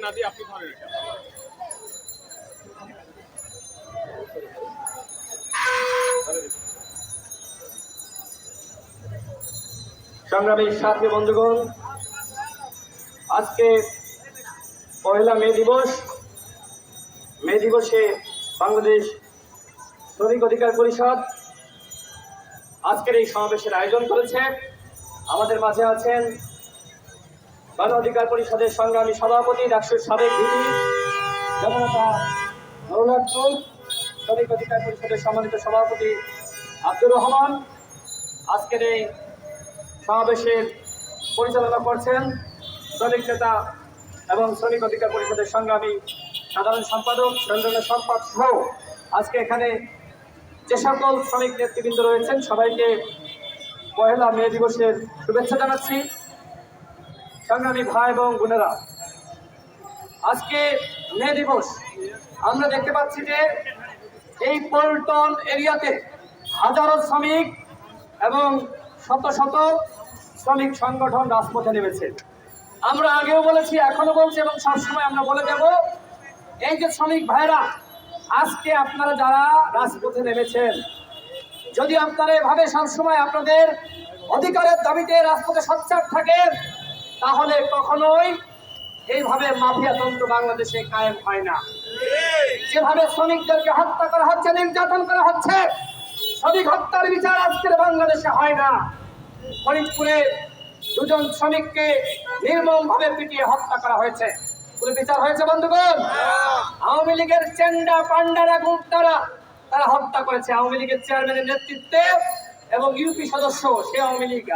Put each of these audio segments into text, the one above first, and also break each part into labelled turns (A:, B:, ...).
A: না দিয়ে আপনি ধরেন এটা।
B: সংগ্রামী সাথী বন্ধুগণ, আজকে পহেলা মে দিবস। মে দিবসে বাংলাদেশ শ্রমিক অধিকার পরিষদ আজকের এই সমাবেশের আয়োজন করেছে। আমাদের মাঝে আছেন গণ অধিকার পরিষদের সংগ্রামী সভাপতি ডাকসুর সাবেক ভিপি জননেতা নুরুল শ্রমিক অধিকার পরিষদের সম্মানিত সভাপতি আব্দুর রহমান। আজকের এই সমাবেশের পরিচালনা করছেন শ্রমিক নেতা এবং শ্রমিক অধিকার পরিষদের সংগ্রামী সাধারণ সম্পাদক সুরেন্দ্রনাথ সম্পাদ সহ আজকে এখানে যে সকল শ্রমিক নেতৃবৃন্দ রয়েছেন সবাইকে পহেলা মে দিবসের শুভেচ্ছা জানাচ্ছি। সংগ্রামী ভাই এবং বোনেরা, আজকে মে দিবস আমরা দেখতে পাচ্ছি যে এই পল্টন এরিয়াতে হাজারো শ্রমিক এবং শত শত শ্রমিক সংগঠন রাজপথে নেমেছে। আমরা আগেও বলেছি, এখনো বলছি এবং সবসময় আমরা বলে দেব, এই যে শ্রমিক ভাইরা আজকে আপনারা যারা রাজপথে নেমেছেন, যদি আপনারা এভাবে সবসময় আপনাদের অধিকারের দাবিতে রাজপথে সোচ্চার থাকেন, তাহলে কখনোই এইভাবে মাফিয়াতন্ত্র বাংলাদেশে কায়েম হয় না। যেভাবে শ্রমিকদেরকে হত্যা করা হচ্ছে, নির্যাতন করা হচ্ছে, শ্রমিক হত্যার বিচার আজকের বাংলাদেশে হয় না। ফরিদপুরে দুজন শ্রমিককে নির্মমভাবে পিটিয়ে হত্যা করা হয়েছে, কোনো বিচার হয়েছে বন্ধুগণ? আওয়ামী লীগের চেন্ডা পান্ডারা গুপ্তারা তারা হত্যা করেছে আওয়ামী লীগের চেয়ারম্যানের নেতৃত্বে এবং ইউপি সদস্য সে আওয়ামী লীগ।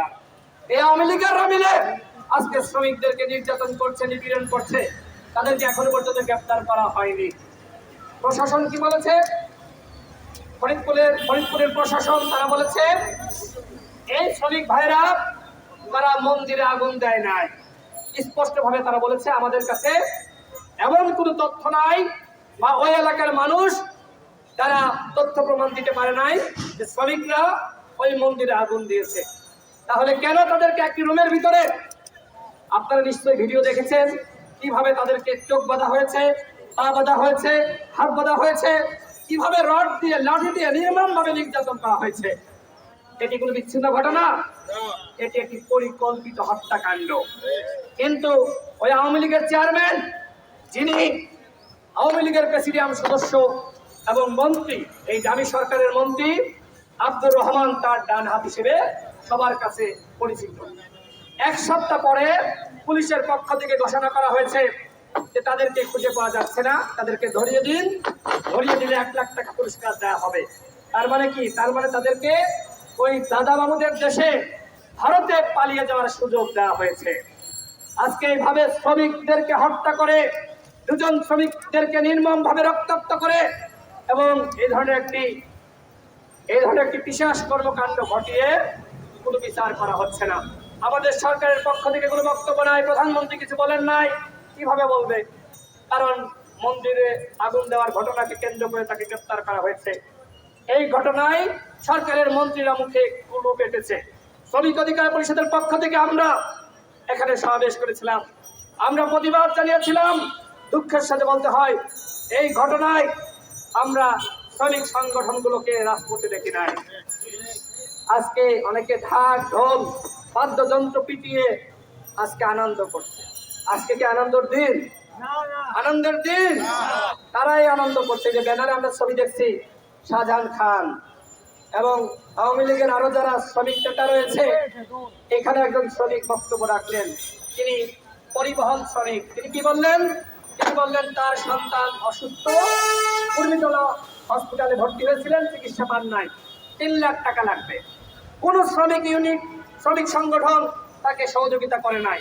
B: এই আওয়ামী লীগেররা মিলে আজকে শ্রমিকদেরকে নির্যাতন করছে, নিপীড়ন করছে, তাদেরকে এখনো পর্যন্ত গ্রেফতার করা হয়নি। প্রশাসন কি বলেছে? ফরিদপুরের প্রশাসন তারা বলেছে এই শ্রমিক ভাইরা তারা মন্দিরে আগুন দেয় নাই। স্পষ্টভাবে তারা বলেছে আমাদের কাছে এমন কোনো তথ্য নাই বা ওই এলাকার মানুষ তারা তথ্য প্রমাণ দিতে পারে নাই যে শ্রমিকরা ওই মন্দিরে আগুন দিয়েছে। তাহলে কেন তাদেরকে একটি রুমের ভিতরে, আপনারা নিশ্চয়ই ভিডিও দেখেছেন কিভাবে তাদেরকে চোখ বাঁধা হয়েছে, পা বাঁধা হয়েছে, হাত বাঁধা হয়েছে, কিভাবে রড দিয়ে লাঠি দিয়ে নির্মমভাবে নির্যাতন করা হয়েছে। এটি কোনো বিচ্ছিন্ন ঘটনা? এটি একটি পরিকল্পিত হত্যাকাণ্ড। কিন্তু ওই আওয়ামী লীগের চেয়ারম্যান, যিনি আওয়ামী লীগের প্রেসিডিয়াম সদস্য এবং মন্ত্রী, এই দামি সরকারের মন্ত্রী আব্দুর রহমান, তার ডান হাত হিসেবে সবার কাছে পরিচিত। এক সপ্তাহ পরে পুলিশের পক্ষ থেকে ঘোষণা করা হয়েছে যে তাদেরকে খুঁজে পাওয়া যাচ্ছে না, তাদেরকে ধরিয়ে দিন, ধরিয়ে দিলে 1 লাখ টাকা পুরস্কার দেওয়া হবে। তার মানে কি? তার মানে তাদেরকে ওই দাদা বাবুদের দেশে ভারতে পালিয়ে যাওয়ার সুযোগ দেওয়া হয়েছে। আজকে এইভাবে শ্রমিকদেরকে হত্যা করে, দুজন শ্রমিকদেরকে নির্মমভাবে রক্তাক্ত করে এবং এই ধরনের একটি পিশাচ কর্মকাণ্ড ঘটিয়ে কোনো বিচার করা হচ্ছে না। আমাদের সরকারের পক্ষ থেকে কোনো বক্তব্য নাই, প্রধানমন্ত্রী কিছু বলেন নাই। কিভাবে বলবে? কারণ মন্দিরে আগুন দেওয়ার ঘটনাকে কেন্দ্র করে তাকে গ্রেফতার করা হয়েছে। এই ঘটনায় সরকারের মন্ত্রীরা মুখে কুলু পেটেছে। শ্রমিক অধিকার পরিষদের পক্ষ থেকে আমরা এখানে সমাবেশ করেছিলাম, আমরা প্রতিবাদ জানিয়েছিলাম। দুঃখের সাথে বলতে হয়, এই ঘটনায় আমরা শ্রমিক সংগঠনগুলোকে রাজপথে দেখি নাই। আজকে অনেকে ঢাক ঢোল বাদ্যযন্ত্র পিটিয়ে আজকে আনন্দ করছে। আজকে কি আনন্দের দিন? আনন্দের দিন? তারাই আনন্দ করছে যে ব্যানারে আমরা ছবি দেখছি শাহজাহান খান এবং আওয়ামী লীগের আরো যারা শ্রমিক নেতা রয়েছে। এখানে একজন শ্রমিক বক্তব্য রাখলেন, তিনি পরিবহন শ্রমিক। তিনি কি বললেন? তিনি বললেন তার সন্তান অসুস্থ, কুর্মিটোলা হসপিটালে ভর্তি হয়েছিলেন, চিকিৎসা পান নাই, 3 লাখ টাকা লাগবে। কোন শ্রমিক ইউনিট, শ্রমিক সংগঠন তাকে সহযোগিতা করে নাই।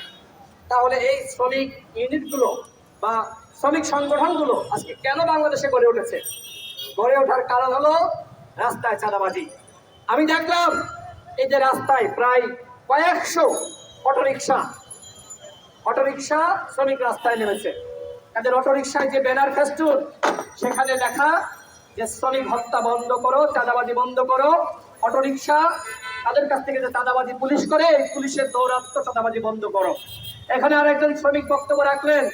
B: তাহলে এই শ্রমিক ইউনিটগুলো বা শ্রমিক সংগঠনগুলো আজকে কেন বাংলাদেশে গড়ে উঠেছে? গড়ে ওঠার কারণ হলো রাস্তায় চাঁদাবাজি। আমি দেখলাম এই যে রাস্তায় প্রায় কয়েকশো অটোরিকশা শ্রমিক রাস্তায় নেমেছে। তাদের অটোরিকশায় যে ব্যানার ফেস্টুন, সেখানে লেখা যে শ্রমিক হত্যা বন্ধ করো, চাঁদাবাজি বন্ধ করো। অটোরিকশা তাদের কাছ থেকে যে চাঁদাবাজি পুলিশ করে, এই পুলিশের দৌরাত্ম্য চাঁদাবাজি বন্ধ করো। এখানে আরেকজন শ্রমিক বক্তব্য রাখলেন,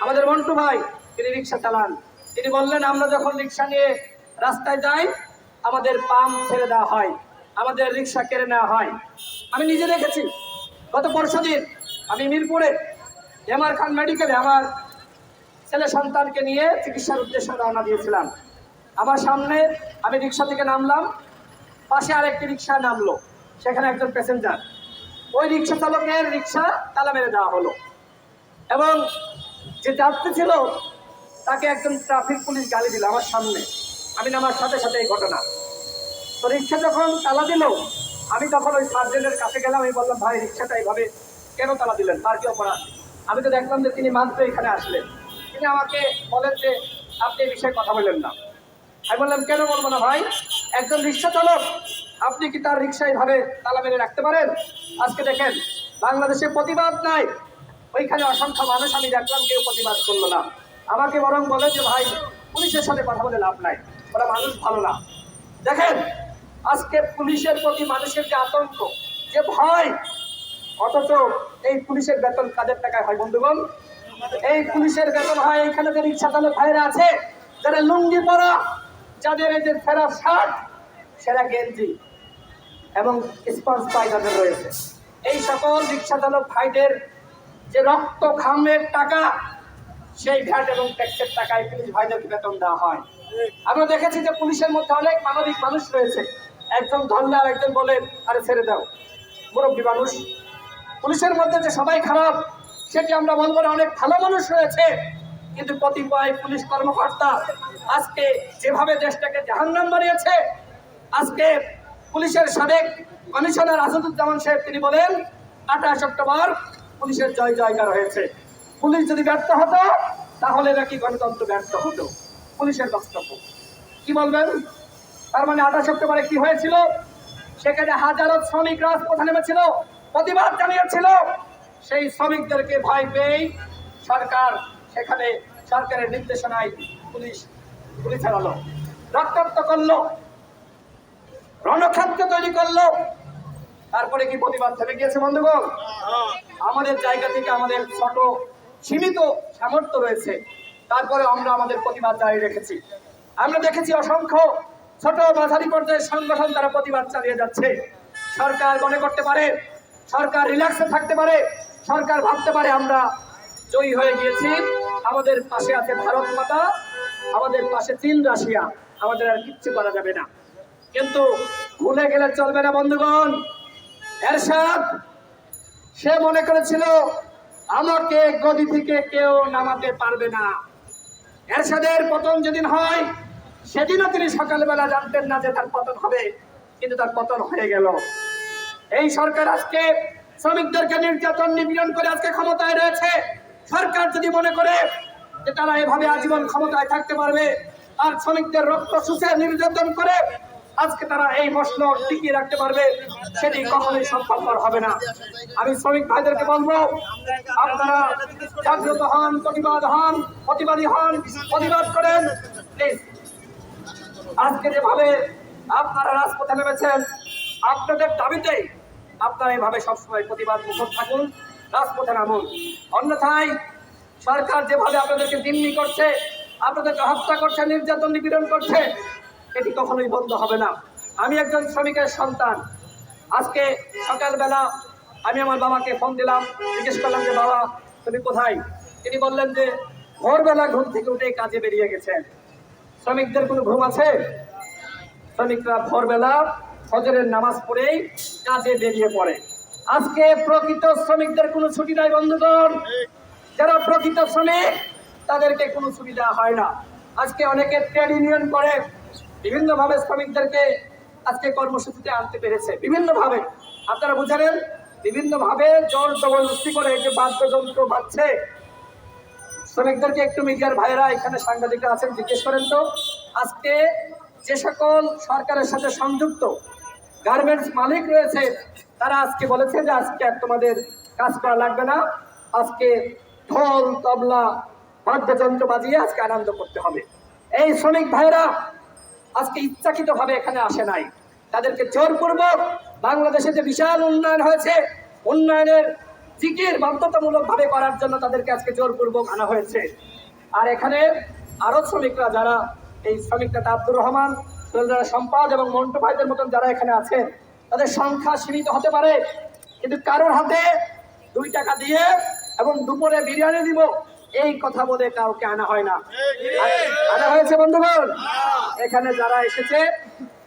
B: আমাদের মন্টু ভাই তিনি রিক্সা চালান। তিনি বললেন আমরা যখন রিক্সা নিয়ে রাস্তায় যাই আমাদের পাম্প ছেড়ে দেওয়া হয়, আমাদের রিক্সা কেড়ে নেওয়া হয়। আমি নিজে দেখেছি গত পরশুদিন আমি মিরপুরে এমআর খান মেডিকেলে আমার ছেলে সন্তানকে নিয়ে চিকিৎসার উদ্দেশ্যে রওনা দিয়েছিলাম। আমার সামনে আমি রিক্সা থেকে নামলাম, পাশে আরেকটি রিক্সা নামলো, সেখানে একজন প্যাসেঞ্জার। ওই রিক্সা চালকের রিক্সা তালা মেরে দেওয়া হলো এবং যে যাত্রী ছিল তাকে একজন ট্রাফিক পুলিশ গালি দিল আমার সামনে। আমি নামার সাথে সাথে এই ঘটনা। তো রিক্সা যখন তালা দিল আমি তখন ওই সার্জেন্টের কাছে গেলাম। আমি বললাম ভাই রিক্সাটা এইভাবে কেন তালা দিলেন, তার কি অপরাধ? আমি তো দেখলাম যে তিনি মাত্র এখানে আসলেন। তিনি আমাকে বলেন যে আপনি এই বিষয়ে কথা বললেন না। আমি বললাম কেন বলবো না ভাই, একজন রিক্সা চালক, আপনি কি তার রিক্সা এইভাবে তালা মেরে রাখতে পারেন? আজকে দেখেন বাংলাদেশে প্রতিবাদ নাই, ওইখানে অসংখ্য মানুষ আমি দেখলাম কেউ প্রতিবাদ করলো না। আমাকে বরং বলে যে ভাই পুলিশের সাথে কথা বলে লাভ নাই, ওরা মানুষ ভালো না। দেখেন আজকে পুলিশের প্রতি মানুষের যে আতঙ্ক, যে ভয়, অথচ এই পুলিশের বেতন কাদের টাকায় হয় বন্ধুগণ? এই পুলিশের বেতন হয় এখানে যে রিক্সা চালক ভাইরা আছে, যারা লুঙ্গি পরা, যাদের এই যে ফেরা শার্ট, সেরা গেঞ্জি এবং স্পঞ্জ পায়জামা রয়েছে, এই সকল রিক্সা চালক ভাইদের যে রক্ত ঘামের টাকা, সেই ভ্যাট এবং ট্যাক্সের টাকায় পুলিশ ভাইদেরকে বেতন দেওয়া হয়। আমরা দেখেছি যে পুলিশের মধ্যে অনেক মানবিক মানুষ রয়েছে, একজন ধরলে আর একজন বলে আরে ছেড়ে দাও, মুরব্বী মানুষ। পুলিশের মধ্যে যে সবাই খারাপ সেটি আমরা বলবো না, অনেক ভালো মানুষ রয়েছে। কিন্তু কতিপয় পুলিশ কর্মকর্তা আজকে যেভাবে দেশটাকে জাহান্নাম বানিয়েছে, আজকে পুলিশের সাবেক কমিশনার আসাদুজ্জামান সাহেব তিনি বলেন 28 অক্টোবর পুলিশের জয় জয়কার হয়েছে। পুলিশ যদি ব্যর্থ হতো তাহলে নাকি গণতন্ত্র ব্যর্থ হতো, পুলিশের বক্তব্য। কি বলবেন? তার মানে 28 অক্টোবরে কি হয়েছিল? সেখানে হাজারো শ্রমিক রাজপথে নেমেছিল, প্রতিবাদ জানিয়েছিল। সেই শ্রমিকদেরকে ভয় পেয়েই সরকার সেখানে সরকারের নির্দেশনায় পুলিশ গুলি চালালো, রক্তাক্ত করলো, রণক্ষেত্র তৈরি করলো। তারপরে কি প্রতিবাদ থেমে গিয়েছে বন্ধুগণ? আমাদের জায়গা থেকে আমাদের ছোট সীমিত সামর্থ্য রয়েছে, তারপরে আমরা আমাদের প্রতিবাদ জারি রেখেছি। আমরা দেখেছি অসংখ্য ছোট মাঝারি পর্যায়ের সংগঠন তারা প্রতিবাদ চালিয়ে যাচ্ছে। সরকার মনে করতে পারে, সরকার রিল্যাক্সে থাকতে পারে, সরকার ভাবতে পারে আমরা জয়ী হয়ে গিয়েছি, আমাদের পাশে আছে ভারত মাতা, আমাদের পাশে চীন রাশিয়া, আমাদের আর কিচ্ছু করা যাবে না। কিন্তু ভুলে গেলে চলবে না বন্ধুগণ। এরশাদ সে মনে করেছিল আমাকে গদি থেকে কেউ নামাতে পারবে না। এরশাদের পতন যেদিন হয় সেদিনও তিনি সকালবেলা জানতেন না যে তার পতন হবে, কিন্তু তার পতন হয়ে গেল। এই সরকার আজকে শ্রমিকদেরকে নির্যাতন নিপীড়ন করে আজকে ক্ষমতায় রয়েছে। সরকার যদি মনে করে যে তারা এভাবে আজীবন ক্ষমতায় থাকতে পারবে আর শ্রমিকদের রক্ত শুষে নির্যাতন করে আজকে তারা এই মসলা টিকিয়ে রাখতে পারবে, সেটি কখনোই সম্ভবপর হবে না। আমি শ্রমিক ভাইদেরকে বলবো আপনারা জাগ্রত হন, প্রতিবাদী হন, প্রতিবাদ করেন প্লিজ। আজকে যেভাবে আপনারা রাজপথে নেমেছেন আপনাদের দাবিতেই আপনারা এভাবে সবসময় প্রতিবাদ মুখর থাকুন, রাজপথে নামুন। অন্যথায় সরকার যেভাবে আপনাদেরকে জিম্মি করছে, আপনাদেরকে হত্যা করছে, নির্যাতন নিপীড়ন করছে, এটি কখনোই বন্ধ হবে না। আমি একজন শ্রমিকের সন্তান। আজকে সকালবেলা আমি আমার বাবাকে ফোন দিলাম, জিজ্ঞেস করলাম যে বাবা তুমি কোথায়? তিনি বললেন যে ভোরবেলা ঘুম থেকে উঠে কাজে বেরিয়ে গেছেন। শ্রমিকদের কোনো ঘুম আছে? শ্রমিকরা ভোরবেলা ফজরের নামাজ পড়েই কাজে বেরিয়ে পড়ে। আজকে প্রকৃত শ্রমিকদের কোনো ছুটি নাই বন্ধুগণ। যারা প্রকৃত শ্রমিক তাদেরকে কোনো সুবিধা হয় না। আজকে অনেকে ট্রেড ইউনিয়ন করে বিভিন্নভাবে শ্রমিকদেরকে আজকে কর্মসূচিতে আনতে পেরেছে, বিভিন্নভাবে। আপনারা বুঝালেন বিভিন্নভাবে জোর জবরদস্তি করে যে বাদ্যযন্ত্র বাজছে। শ্রমিকদেরকে একটু মিডিয়ার ভাইরা এখানে সাংবাদিকরা আছেন, জিজ্ঞেস করেন তো আজকে যে সকল সরকারের সাথে সংযুক্ত গার্মেন্টস মালিক রয়েছে তারা আজকে বলেছে যে আজকে আর তোমাদের কাজ করা লাগবে না, আজকে ঢোল তবলা বাদ্যযন্ত্র বাজিয়ে আজকে আনন্দ করতে হবে। এই শ্রমিক ভাইরা আজকে ইচ্ছাকৃতভাবে এখানে আসে নাই, তাদেরকে জোরপূর্বক বাংলাদেশে যে বিশাল উন্নয়ন হয়েছে, উন্নয়নের জিকির বাধ্যতামূলক ভাবে করার জন্য তাদেরকে আজকে জোরপূর্বক আনা হয়েছে। আর এখানে আরো শ্রমিকরা যারা এই শ্রমিক নেতা আব্দুর রহমান, সম্পাদ এবং মন্টু ভাইদের মতন যারা এখানে আছেন, তাদের সংখ্যা সীমিত হতে পারে, কিন্তু কারোর হাতে 2 টাকা দিয়ে এবং দুপুরে বিরিয়ানি দিব এই কথা বলে কাউকে আনা হয় না। আনা হয়েছে বন্ধুগণ, এখানে যারা এসেছে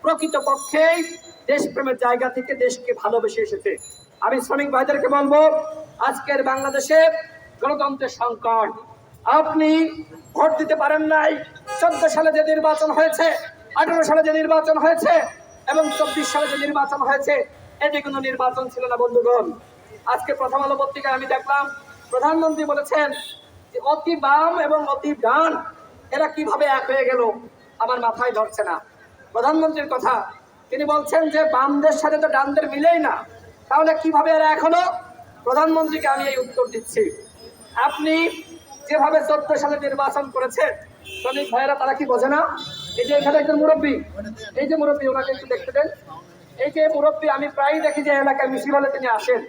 B: প্রকৃতপক্ষেই দেশপ্রেমের জায়গা থেকে দেশকে ভালোবেসে এসেছে। আমি শ্রমিক ভাইদেরকে বলবো, আজকের বাংলাদেশে গণতন্ত্রের সংকট। আপনি ভোট দিতে পারেন নাই 14 সালে যে নির্বাচন হয়েছে, 18 সালে যে নির্বাচন হয়েছে এবং 24 সালে যে নির্বাচন হয়েছে, এটি কোনো নির্বাচন ছিল না বন্ধুগণ। আজকে প্রথম আলো পত্রিকায় আমি দেখলাম প্রধানমন্ত্রী বলেছেন যে অতি বাম এবং অতি ডান এরা কিভাবে এক হয়ে গেল, আমার মাথায় ধরছে না প্রধানমন্ত্রীর কথা। তিনি বলছেন যে বামদের সাথে তো ডানদের মিলেই না, তাহলে কিভাবে এরা এক হলো? প্রধানমন্ত্রীকে আমি এই উত্তর দিচ্ছি, আপনি যেভাবে 14 সালে নির্বাচন করেছেন, শ্রমিক ভাইয়েরা তারা কি বোঝে না? এই যে এখানে একজন মুরব্বী, এই যে মুরব্বী, ওনাকে একটু দেখতে দেন। এই যে মুরব্বী, আমি প্রায় দেখি যে এলাকায় মিছিল হলে তিনি আসেন,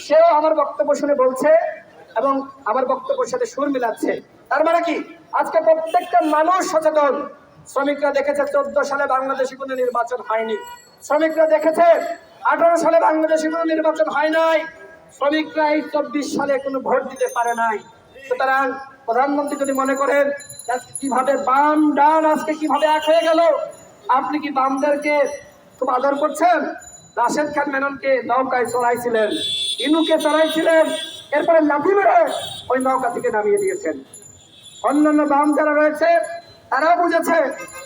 B: সেও আমার বক্তব্য শুনে বলছে এবং আমার বক্তব্যের সাথে সুর মিলাচ্ছে। তার মানে কি আজকে প্রত্যেকটা মানুষ সচেতন। শ্রমিকরা দেখেছে 14 সালে বাংলাদেশে কোনো নির্বাচন হয়নি, শ্রমিকরা দেখেছে 18 সালে বাংলাদেশে কোনো নির্বাচন হয় নাই, শ্রমিকরা এই 24 সালে কোনো ভোট দিতে পারে নাই। সুতরাং প্রধানমন্ত্রী যদি মনে করেন কিভাবে বাম ডান আজকে কিভাবে এক হয়ে গেল, আপনি কি বামদেরকে খুব আদর করছেন? রাশেদ খান মেননকে নৌকায় চড়াইছিলেন, ইনুকে চড়াইছিলেন, এরপরে লাঠি মেরে ওই নৌকা থেকে নামিয়ে দিয়েছেন। অন্যান্য বাম যারা রয়েছে তারাও বুঝেছে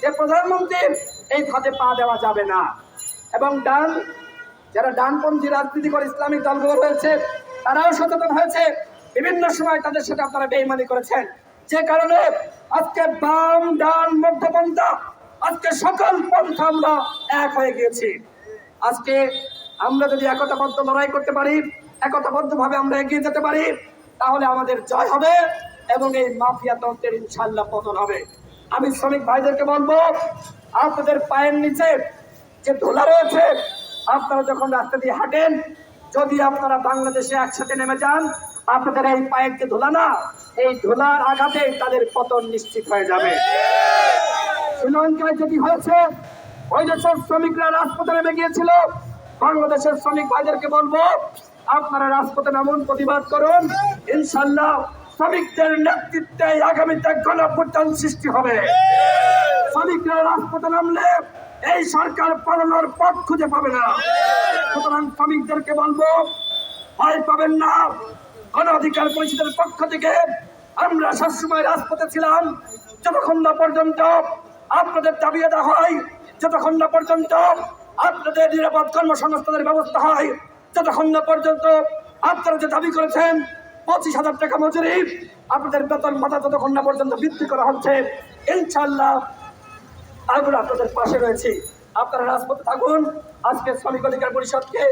B: যে প্রধানমন্ত্রীর এই ফাঁদে পা দেওয়া যাবে না। এবং ডান যারা ডানপন্থী রাজনীতি করে ইসলামিক দলগুলো রয়েছে তারাও সচেতন হয়েছে, বিভিন্ন সময় তাদের সাথে আপনারা বেইমানি করেছেন, যে কারণে আজকে বাম ডান মধ্যপন্থা আজকে সকল পন্থা আমরা এক হয়ে গিয়েছি। আজকে আমরা যদি একতাবদ্ধ লড়াই করতে পারি, একতাবদ্ধ ভাবে আমরা এগিয়ে যেতে পারি, তাহলে আমাদের জয় হবে এবং এই মাফিয়া তন্ত্রের ইনশাল্লাহ পতন হবে। আমি শ্রমিক ভাইদেরকে বলবো, আপনাদের পায়ের নিচে যে ধুলা রয়েছে, আপনারা যখন রাস্তা দিয়ে হাঁটেন, যদি আপনারা বাংলাদেশে একসাথে নেমে যান, আপনাদের এই পায়ের যে ধুলা না, এই ধুলার আঘাতে তাদের পতন নিশ্চিত হয়ে যাবে। শ্রীলঙ্কায় যেটি হয়েছে, ওই দেশের শ্রমিকরা রাজপথে নেমে গিয়েছিল। বাংলাদেশের শ্রমিক ভাইদেরকে বলবো, আপনারা রাজপথে নামুন, প্রতিবাদ করুন, ইনশাল্লাহ শ্রমিকদের নেতৃত্বে আগামীতে গণঅভ্যুত্থান সৃষ্টি হবে। শ্রমিকরা রাজপথে নামলে এই সরকার পালানোর পথ খুঁজে পাবে না। সুতরাং শ্রমিকদেরকে বলবো, ভয় পাবেন না। গণ অধিকার পরিষদের পক্ষ থেকে আমরা সবসময় রাজপথে ছিলাম, যতক্ষণ না পর্যন্ত আপনাদের দাবি আদায় হয়, যতক্ষণ না পর্যন্ত আপনাদের নিরাপদ কর্মসংস্থানের ব্যবস্থা হয়, যতক্ষণ না পর্যন্ত আপনারা যে দাবি করেছেন 25,000 টাকা মজুরি, আপনাদের বেতন ভাতা যতক্ষণ না পর্যন্ত বৃদ্ধি করা হচ্ছে, ইনশাল্লাহ আমরা আপনাদের পাশে রয়েছি। আপনারা রাজপথে থাকুন। আজকে শ্রমিক অধিকার পরিষদকে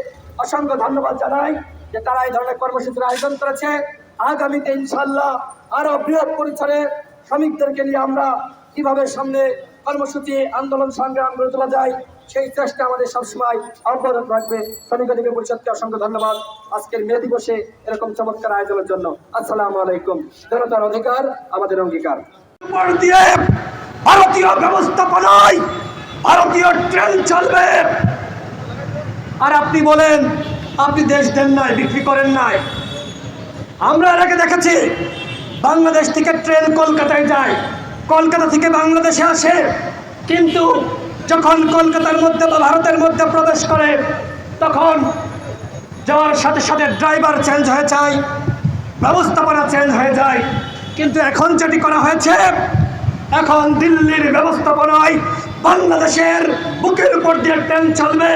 B: অসংখ্য ধন্যবাদ জানাই যে তারা এই ধরনের কর্মসূচির আয়োজন করেছে। আগামীতে ইনশাল্লাহ আরো বৃহৎ পরিসরে শ্রমিকদেরকে নিয়ে আমরা কিভাবে সামনে কর্মসূচি আন্দোলন সংগ্রাম গড়ে তোলা যায়, সেই চেষ্টা আমাদের সবসময় অব্যাহত রাখবে। শ্রমিক অধিকার পরিষদকে অসংখ্য ধন্যবাদ আজকের মে দিবসে এরকম চমৎকার আয়োজনের জন্য। আসসালামু আলাইকুম। জনতার অধিকার আমাদের অঙ্গীকার। ভারতীয় ব্যবস্থাপনায় ভারতীয় ট্রেন চলবে, আর আপনি বলেন আপনি দেশ দেন নাই, বিক্রি করেন নাই। আমরা এর আগে দেখেছি বাংলাদেশ থেকে ট্রেন কলকাতায় যায়, কলকাতা থেকে বাংলাদেশে আসে, কিন্তু যখন কলকাতার মধ্যে বা ভারতের মধ্যে প্রবেশ করে তখন যাওয়ার সাথে সাথে ড্রাইভার চেঞ্জ হয়ে যায়, ব্যবস্থাপনা চেঞ্জ হয়ে যায়। কিন্তু এখন যেটি করা হয়েছে, এখন দিল্লির ব্যবস্থাপনায় বাংলাদেশের বুকের উপর দিয়ে ট্রেন চলবে,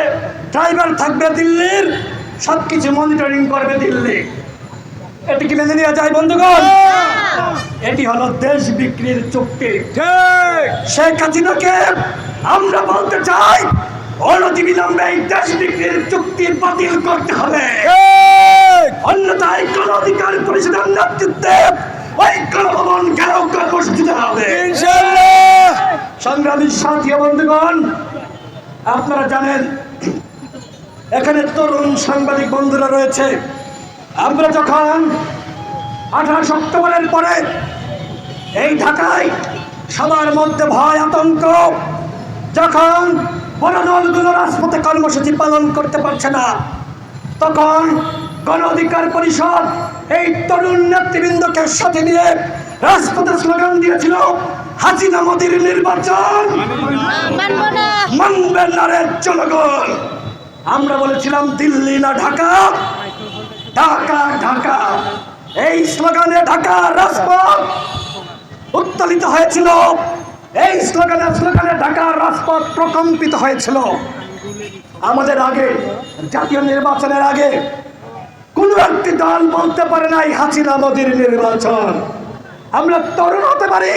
B: ড্রাইভার থাকবে দিল্লির, সবকিছু মনিটরিং করবে দিল্লি। এটি কি মেনে নেওয়া যায় বন্ধুগণ? এটি হলো দেশ বিক্রির চুক্তি। শেখ হাসিনাকে আমরা বলতে চাই, অনতিবিলম্বে এই দেশ বিক্রির চুক্তি বাতিল করতে হবে, অন্যথায় গণ অধিকার পরিষদের নেতৃত্বে ওই গণভবন ঘেরাও কর্মসূচিতে হবে। সংগ্রামী সাথী বন্ধুগণ, আপনারা জানেন এখানে তরুণ সাংবাদিক বন্ধুরা রয়েছে,
A: আমরা যখন 18 অক্টোবরের পরে এই ঢাকায় সবার মধ্যে ভয় আতঙ্ক, যখন বড় দলগুলো রাজপথে কর্মসূচি পালন করতে পারছে না, তখন গণ অধিকার পরিষদ এই তরুণ নেতৃবৃন্দকে সাথে নিয়ে রাজপথে স্লোগান দিয়েছিল, হাসিনা মোদির নির্বাচন মানবে না রে জনগণ। আমরা বলেছিলাম দিল্লি না ঢাকা, ঢাকা ঢাকা। এই স্লোগানে ঢাকা রাজপথ উত্তোলিত হয়েছিল, এই স্লোগানে ঢাকার রাজপথ প্রকম্পিত হয়েছিল। আমাদের আগে, জাতীয় নির্বাচনের আগে কোন একটি দল বলতে পারে নাই হাসিনা মোদির নির্বাচন। আমরা তরুণ হতে পারি,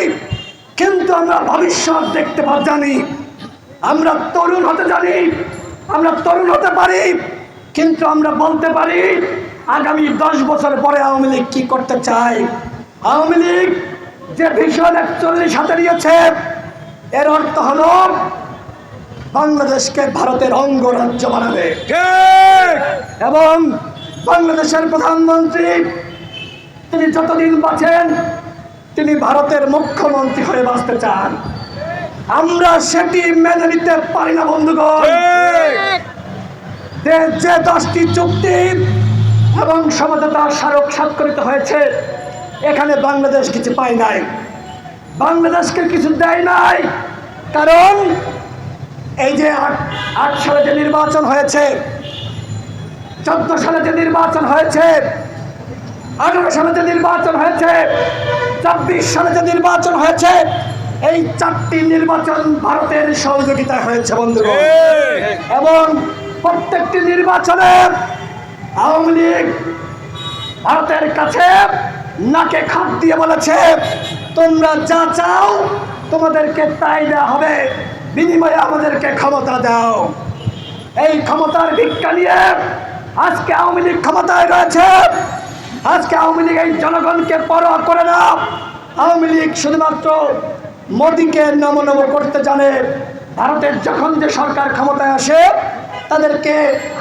A: কিন্তু আমরা ভবিষ্যৎ দেখতে জানি। আমরা তরুণ হতে জানি, আমরা তরুণ হতে পারি, কিন্তু আমরা বলতে পারি আগামী 10 বছর পরে আওয়ামী লীগ কি করতে চায়। আওয়ামী লীগ যে ভীষণ 41 হাতে নিয়েছে, এর অর্থ হলো বাংলাদেশকে ভারতের অঙ্গরাজ্য বানাবে এবং বাংলাদেশের প্রধানমন্ত্রী তিনি যতদিন বাঁচেন তিনি ভারতের মুখ্যমন্ত্রী হয়ে বাঁচতে চান। আমরা সেটি মেনে নিতে পারি না বন্ধুগণ। যে 10টি চুক্তি এবং সমঝোতা স্মারক স্বাক্ষরিত হয়েছে, এখানে বাংলাদেশ কিছু পায় নাই, বাংলাদেশকে কিছু দেয় নাই। কারণ এই যে 8 সালে যে নির্বাচন হয়েছে, 14 সালে যে নির্বাচন হয়েছে, 18 সালে যে নির্বাচন হয়েছে, 24 সালে যে নির্বাচন হয়েছে, এই 4টি নির্বাচন ভারতের সহযোগিতায় হয়েছে বন্ধুগণ। এবং প্রত্যেকটি নির্বাচনে আওয়ামী লীগ ভারতের কাছে নাকে খাপ দিয়ে বলেছে, তোমরা যা চাও তোমাদেরকে তাই দেওয়া হবে, বিনিময়ে আমাদেরকে ক্ষমতা দাও। এই ক্ষমতার ভিক্ষা নিয়ে আজকে আওয়ামী লীগ ক্ষমতায় রয়েছে। আজকে আওয়ামী লীগ এই জনগণকে পরোয়া করে না। আওয়ামী লীগ শুধুমাত্র মোদিকে নমনম করতে জানে। ভারতের যখন যে সরকার ক্ষমতায় আসে তাদেরকে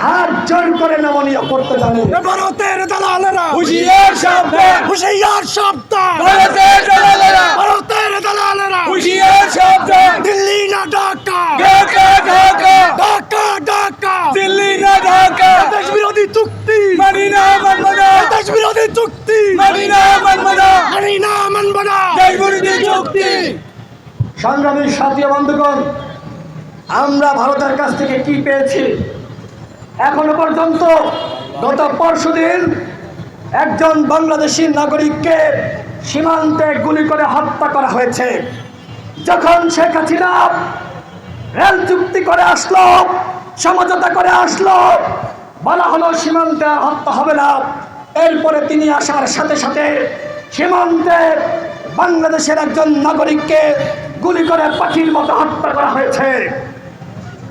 A: হাত জোর করে নমনীয় করতে জানে।
C: ভারতের দালালেরা
A: হুঁশিয়ার সাবধান,
C: হুঁশিয়ার সাবধান,
A: ভারতের দালালেরা
C: ভারতের দালালেরা
A: হুঁশিয়ার সাবধান।
C: দিল্লি না ঢাকা,
A: ঢাকা ঢাকা,
C: ঢাকা ঢাকা,
A: দিল্লি না ঢাকা,
C: দেশ বিরোধী চুক্তি
A: মানি না মানব না,
C: দেশ বিরোধী চুক্তি
A: মানি না মানব না,
C: মানি না মানব না,
A: দেশ বিরোধী চুক্তি। সংগ্রামী সাথী বন্ধুগণ, আমরা ভারতের কাছ থেকে কি পেয়েছি এখনো পর্যন্ত? গত পরশুদিন একজন বাংলাদেশি নাগরিককে সীমান্তে গুলি করে হত্যা করা হয়েছে। যখন শেখ হাসিনা রেল চুক্তি করে আসলো, সমঝোতা করে আসলো, বলা হলো সীমান্তে আর হত্যা হবে না। এরপরে তিনি আসার সাথে সাথে সীমান্তে বাংলাদেশের একজন নাগরিককে গুলি করে পাখির মতো হত্যা করা হয়েছে।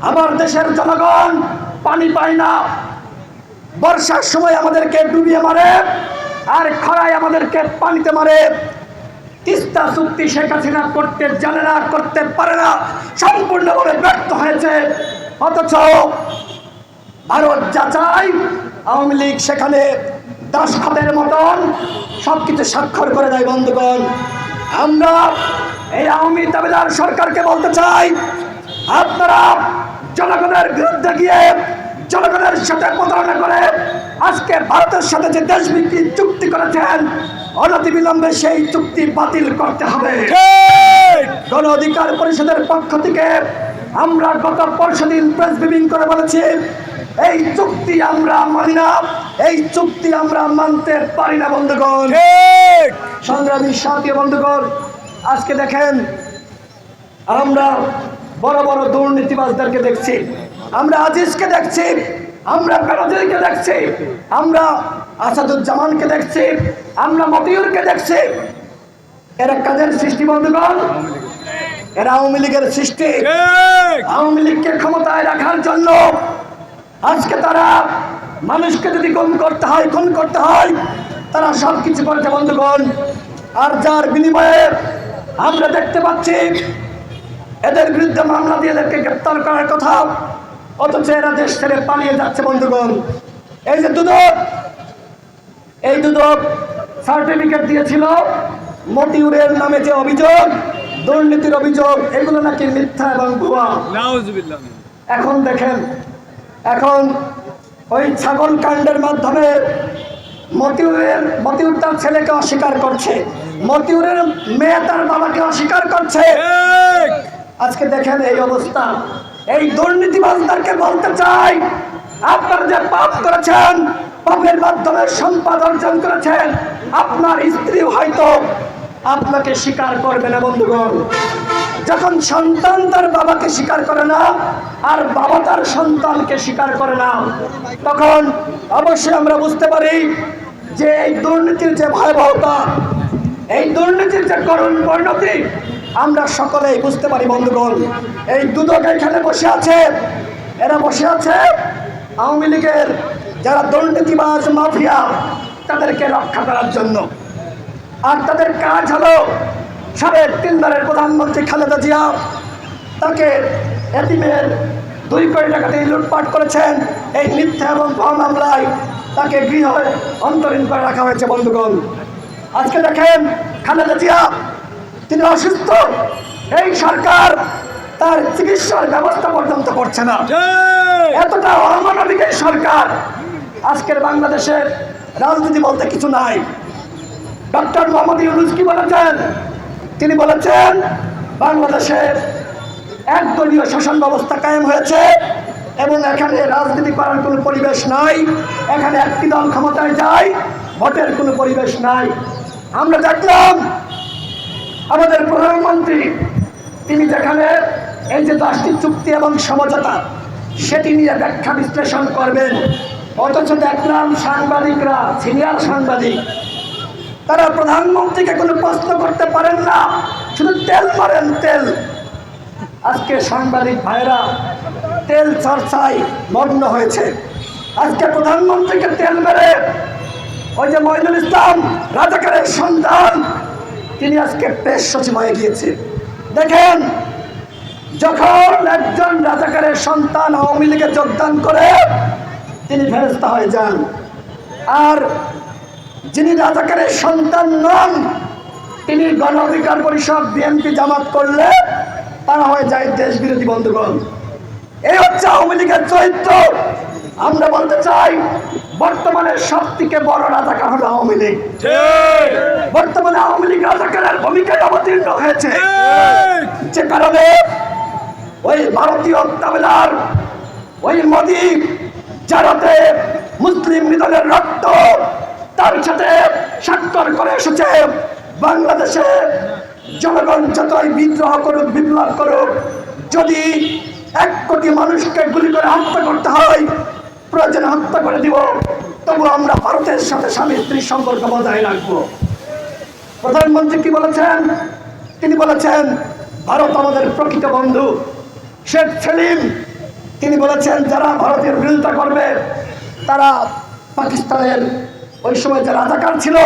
A: আমার দেশের জনগণ পানি পায় না, বর্ষার সময় আমাদেরকে ডুবিয়ে মারে, আর খরায় আমাদেরকে পানিতে মারে। তিস্তা চুক্তি শেখ হাসিনা করতে জানে না, করতে পারে না, সম্পূর্ণভাবে ব্যর্থ হয়েছে। অথচ ভারত যা চায় আওয়ামী লীগ সেখানে দাসখতের মতন সবকিছু স্বাক্ষর করে দেয়। বন্ধুগণ, আমরা এই আওয়ামী দাবিদার সরকারকে বলতে চাই, আপনারা জনগণের বিরুদ্ধে গিয়ে জনগণের সাথে প্রতারণা করে আজকে ভারতের সাথে যে দেশ বিক্রি চুক্তি করেছেন, অনতিবিলম্বে সেই চুক্তি বাতিল করতে হবে। গণ অধিকার পরিষদের পক্ষ থেকে আমরা গত পরশুদিন প্রেস ব্রিফিং করে বলেছি, এই চুক্তি আমরা মানি না, এই চুক্তি আমরা মানতে পারি না। বন্ধুগণ, সংগ্রামী সাথী বন্ধুগণ, আজকে দেখেন আমরা বড় বড় দুর্নীতিবাজদেরকে দেখছি, আমরা আজিজকে দেখছি, আমরা বেনজিরকে দেখছি, আমরা আসাদুজ্জামানকে দেখছি, আমরা মতিউরকে দেখছি। এরা কাদের সৃষ্টি বন্ধুগণ? এরা আওয়ামী লীগের সৃষ্টি। আওয়ামী লীগকে ক্ষমতায় রাখার জন্য আজকে তারা মানুষকে যদি খুন করতে হয় তারা সব কিছু করেছে বন্ধুগণ। আর যার বিনিময়ে আমরা দেখতে পাচ্ছি এদের বিরুদ্ধে মামলা দিয়ে এদেরকে গ্রেপ্তার করার কথা, অথচ এরা দেশ ছেড়ে পালিয়ে যাচ্ছে বন্ধুগণ। এই যে দুদক, এই দুদক সার্টিফিকেট দিয়েছিল মতিউরের নামে যে অভিযোগ, দুর্নীতির অভিযোগ, এগুলো নাকি মিথ্যা এবং ভুয়া।
C: নাউজুবিল্লাহ।
A: এখন দেখেন, এখন ওই ছাগল কাণ্ডের মাধ্যমে মতিউর তার ছেলেকে অস্বীকার করছে, মতিউরের মেয়ে তার বাবাকে অস্বীকার করছে।
C: ঠিক।
A: আজকে দেখেন এই অবস্থা। এই দুর্নীতিবাজদেরকে বলতে চাই, আপনারা যে পাপ করেছেন, পাপের মাধ্যমে সম্পদ অর্জন করেছেন, আপনার স্ত্রী হয়তো আপনাকে স্বীকার করবে না বন্ধুগণ। যখন সন্তান তার বাবাকে স্বীকার করে না, আর বাবা তার সন্তানকে স্বীকার করে না, তখন অবশ্যই আমরা বুঝতে পারি যে এই দুর্নীতির যে ভয়াবহতা, এই দুর্নীতির যে করুণ পরিণতি আমরা সকলেই বুঝতে পারি বন্ধুগণ। এই দুদক এখানে বসে আছে, এরা বসে আছে আওয়ামী লীগের যারা দুর্নীতিবাজ মাফিয়া তাদেরকে রক্ষা করার জন্য। আর তাদের কাজ হলো সাবেক 3 বারের প্রধানমন্ত্রী খালেদা জিয়া, তাকে এতিমের 2 কোটি টাকা দিয়ে লুটপাট করেছেন, এই মিথ্যা এবং ভুয়া মামলায় তাকে গৃহ অন্তরীণ করে রাখা হয়েছে বন্ধুগণ। আজকে দেখেন খালেদা জিয়া তিনি অসুস্থ, এই সরকার তার চিকিৎসার ব্যবস্থা পর্যন্ত করছে না। এতটা অমানবিক এই সরকার। আজকের বাংলাদেশের রাজনীতি বলতে কিছু নাই। ডক্টর মোহাম্মদ ইউনূস কি বলেছেন? তিনি বলেছেন বাংলাদেশের একদলীয় শাসন ব্যবস্থা কায়েম হয়েছে এবং এখানে রাজনীতি করার কোনো পরিবেশ নাই, এখানে একটি দল ক্ষমতায় যায়, ভোটের কোনো পরিবেশ নাই। আমরা দেখলাম আমাদের প্রধানমন্ত্রী তিনি যেখানে এই যে 10টি চুক্তি এবং সমঝোতা সেটি নিয়ে ব্যাখ্যা বিশ্লেষণ করবেন, অথচ দেখলাম সাংবাদিকরা, সিনিয়র সাংবাদিক, তারা প্রধানমন্ত্রীকে কোনো প্রশ্ন করতে পারেন না, শুধু তেল মারেন তেল। আজকে সাংবাদিক ভাইরা তেল চর্চায় মগ্ন হয়েছে। আজকে প্রধানমন্ত্রীকে তেল মেরে ওই যে মঈনুল ইসলাম রাজাকারের সন্তান তিনি আজকে প্রেস সচিব হয়ে গিয়েছে। দেখেন, যখন একজন রাজাকারের সন্তান আওয়ামী লীগে যোগদান করে তিনি ফেরেশতা হয়ে যান, আর যিনি রাজাকারের সন্তান নন তিনি গণ অধিকার পরিষদ, বিএনপি, জামাত করলে তারা হয়ে যায় দেশ বিরোধী বন্ধুগণ। এই হচ্ছে আওয়ামী লীগের চরিত্র। আমরা বলতে চাই বর্তমানে সবথেকে বড় রাজাকার হলো আওয়ামী লীগ। বর্তমানে আওয়ামী লীগ রাজাকারের ভূমিকায় অবতীর্ণ হয়েছে, যে কারণে ওই ভারতীয় তাবেদার ওই মোদী যারাতে মুসলিম নিধনের রক্ত তার সাথে স্বাক্ষর করে এসেছে। বাংলাদেশে জনগণ যতই বিদ্রোহ করুক, বিপ্লব করুক, যদি 1 কোটি মানুষকে গুলি করে হত্যা করতে হয়, প্রয়োজনে হত্যা করে দিব, তবু আমরা ভারতের সাথে স্বামী স্ত্রীর সম্পর্ক বজায় রাখবো। প্রধানমন্ত্রী কি বলেছেন? তিনি বলেছেন ভারত আমাদের প্রকৃত বন্ধু। শেখ সেলিম তিনি বলেছেন যারা ভারতের বিরোধিতা করবে তারা পাকিস্তানের ওই সময় যে রাজাকার ছিল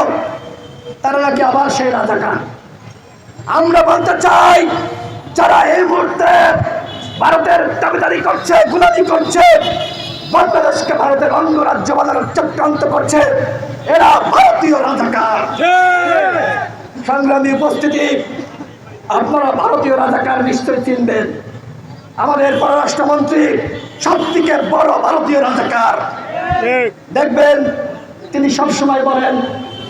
A: তারা নাকি আবার সেই রাজাকার। আমরা বলতে চাই যারা এই মুহূর্তে ভারতের দাবিদারি করছে, গোলামি করছে, বাংলাদেশকে ভারতের অঙ্গরাজ্য বানানোর চক্রান্ত করছে, এরা ভারতীয় রাজাকার। সংগ্রামী উপস্থিতি, আপনারা ভারতীয় রাজাকার নিশ্চয়ই চিনবেন। আমাদের পররাষ্ট্রমন্ত্রী সবথেকে বড় ভারতীয় রাজাকার। দেখবেন তিনি সবসময় বলেন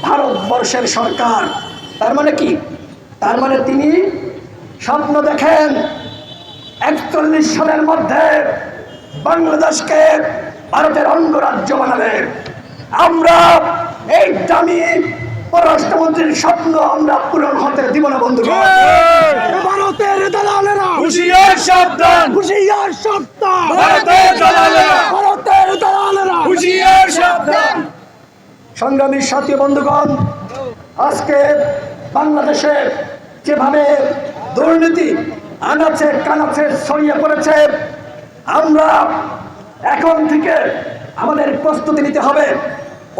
A: ভারতবর্ষের সরকার। তার মানে কি? তার মানে তিনি স্বপ্ন দেখেন 41 সালের মধ্যে বাংলাদেশকে ভারতের অঙ্গরাজ্য বানাবে। আমরা এই দামি পররাষ্ট্রমন্ত্রীর স্বপ্ন আমরা পূরণ হতে দিব না বন্ধুগণ।
C: ভারতের দালালেরা
D: হুঁশিয়ার সাবধান,
C: হুঁশিয়ার সাবধান,
D: ভারতের দালালেরা
C: ভারতের দালালেরা
D: হুঁশিয়ার সাবধান।
A: সংগ্রামী সাথী বন্ধুগণ, আজকে বাংলাদেশে যেভাবে দুর্নীতি আনাচে কানাচে ছড়িয়ে পড়েছে, আমরা এখন থেকে আমাদের প্রস্তুতি নিতে হবে।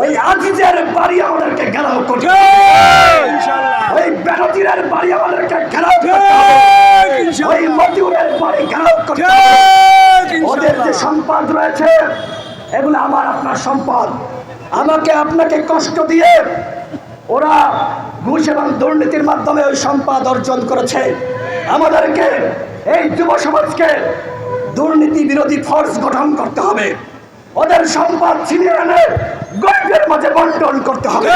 A: ওই আজিজের বাড়ি আমাদেরকে ঘেরাও করতে হবে, ওই বেনজিরের বাড়ি আমাদেরকে ঘেরাও করতে হবে, ওই মতিউরের বাড়ি ঘেরাও করতে হবে। ওদের যে সম্পদ রয়েছে এগুলো আমার আপনার সম্পদ। আমাকে আপনাকে কষ্ট দিয়ে ওরা ঘুষ এবং দুর্নীতির মাধ্যমে ওই সম্পদ অর্জন করেছে। আমাদেরকে এই যুব সমাজকে দুর্নীতি বিরোধী ফোর্স গঠন করতে হবে, ওদের সম্পদ ছিনিয়ে এনে গরিবের মাঝে বন্টন করতে হবে।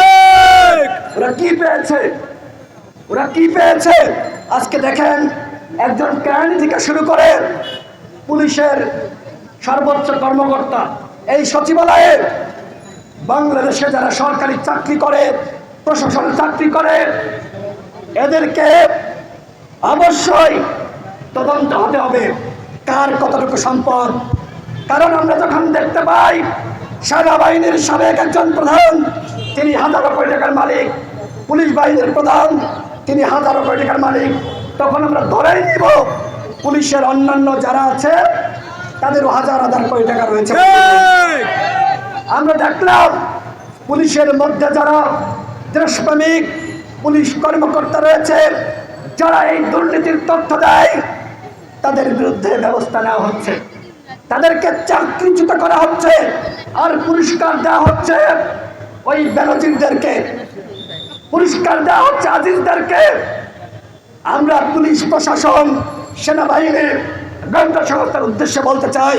A: ওরা কি পেয়েছে? ওরা কি পেয়েছে? আজকে দেখেন, একজন কেরানি থেকে শুরু করে পুলিশের সর্বোচ্চ কর্মকর্তা, এই সচিবালয়ে বাংলাদেশে যারা সরকারি চাকরি করে, প্রশাসন চাকরি করে, এদেরকে অবশ্যই তদন্ত হতে হবে কার কতটুকু সম্পদ। কারণ আমরা যখন দেখতে পাই সেনাবাহিনীর সাবেক একজন প্রধান, তিনি হাজারো কোটি টাকার মালিক, পুলিশ বাহিনীর প্রধান, তিনি হাজারো কোটি টাকার মালিক, তখন আমরা ধরেই নিব পুলিশের অন্যান্য যারা আছে তাদেরও হাজার হাজার কোটি টাকা রয়েছে। আমরা দেখলাম পুলিশের মধ্যে যারা দেশপ্রেমিক পুলিশ কর্মকর্তা রয়েছে, যারা এই দুর্নীতির তথ্য দেয়, তাদের বিরুদ্ধে ব্যবস্থা নেওয়া হচ্ছে, তাদেরকে চাকরিচ্যুত করা হচ্ছে, আর পুরস্কার দেওয়া হচ্ছে ওই বেনজিরদেরকে, পুরস্কার দেওয়া হচ্ছে আজিজদেরকে। আমরা পুলিশ প্রশাসন, সেনাবাহিনী, গোয়েন্দা সংস্থার উদ্দেশ্যে বলতে চাই,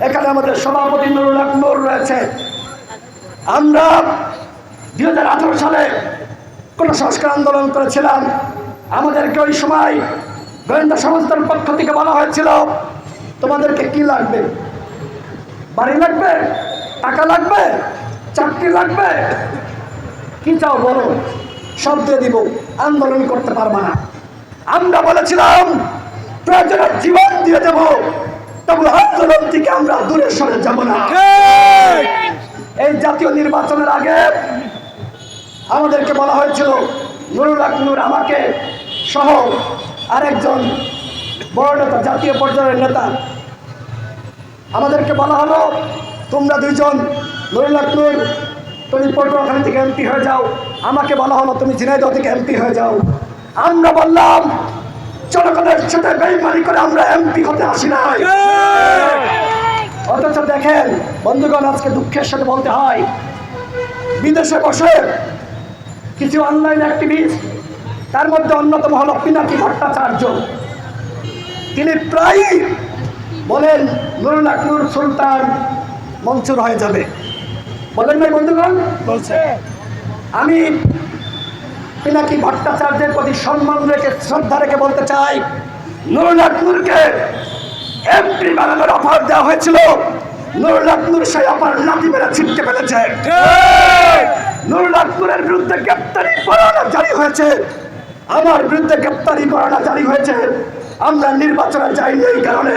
A: এখানে আমাদের সভাপতি নুরুল হক নূর রয়েছে। আমরা 2018 সালে কোন সংস্কার আন্দোলন করেছিলাম, আমাদেরকে ওই সময় গোয়েন্দা সংস্থার পক্ষ থেকে বলা হয়েছিল, তোমাদেরকে কি লাগবে? বাড়ি লাগবে? টাকা লাগবে? চাকরি লাগবে? কি চাও বলো, সব দিয়ে দিব, আন্দোলন করতে পারবা না। আমরা বলেছিলাম প্রয়োজনে জীবন দিয়ে দেব, তবু আন্দোলন থেকে আমরা দূরে সরে যাব না। এই জাতীয় নির্বাচনের আগে আমাদেরকে বলা হয়েছিল, নুরুল হক নূর আমাকে সহ আরেকজন বড় নেতা, জাতীয় পর্যায়ের নেতা, আমাদেরকে বলা হলো তোমরা দুইজন, নুরুল হক নূর তুমি পটুয়াখালী থেকে এমপি হয়ে যাও, আমাকে বলা হলো তুমি ঝিনাইদহ থেকে এমপি হয়ে যাও। আমরা বললাম জনগণের সাথে বেইমানি করে আমরা এমপি হতে আসি নাই। অথচ দেখেন বন্ধুগণ, আজকে দুঃখের সাথে বলতে হয়, বিদেশে বসে কিছু অনলাইন অ্যাক্টিভিস্ট, তার মধ্যে অন্যতম হল পিনাকি ভট্টাচার্য, তিনি প্রায়ই বলেন নুরুল হক নূর সুলতান মনসুর হয়ে যাবে। বলেন নাই বন্ধুগণ? বলছে। আমি পিনাকি ভট্টাচার্যের প্রতি সম্মান রেখে, শ্রদ্ধা রেখে বলতে চাই, নুরুল হক নূরকে এমপি বানানোর অফার দেওয়া হয়েছিল, নুরুল হক নূর সেই অফার লাঠি মেরে ছিটকে ফেলেছে। নুরুল হক নূরের বিরুদ্ধে গ্রেপ্তারি পরোয়ানা জারি হয়েছে, আমার বিরুদ্ধে গ্রেপ্তারি পরোয়ানা জারি হয়েছে। আমরা নির্বাচনে যাইনি এই কারণে।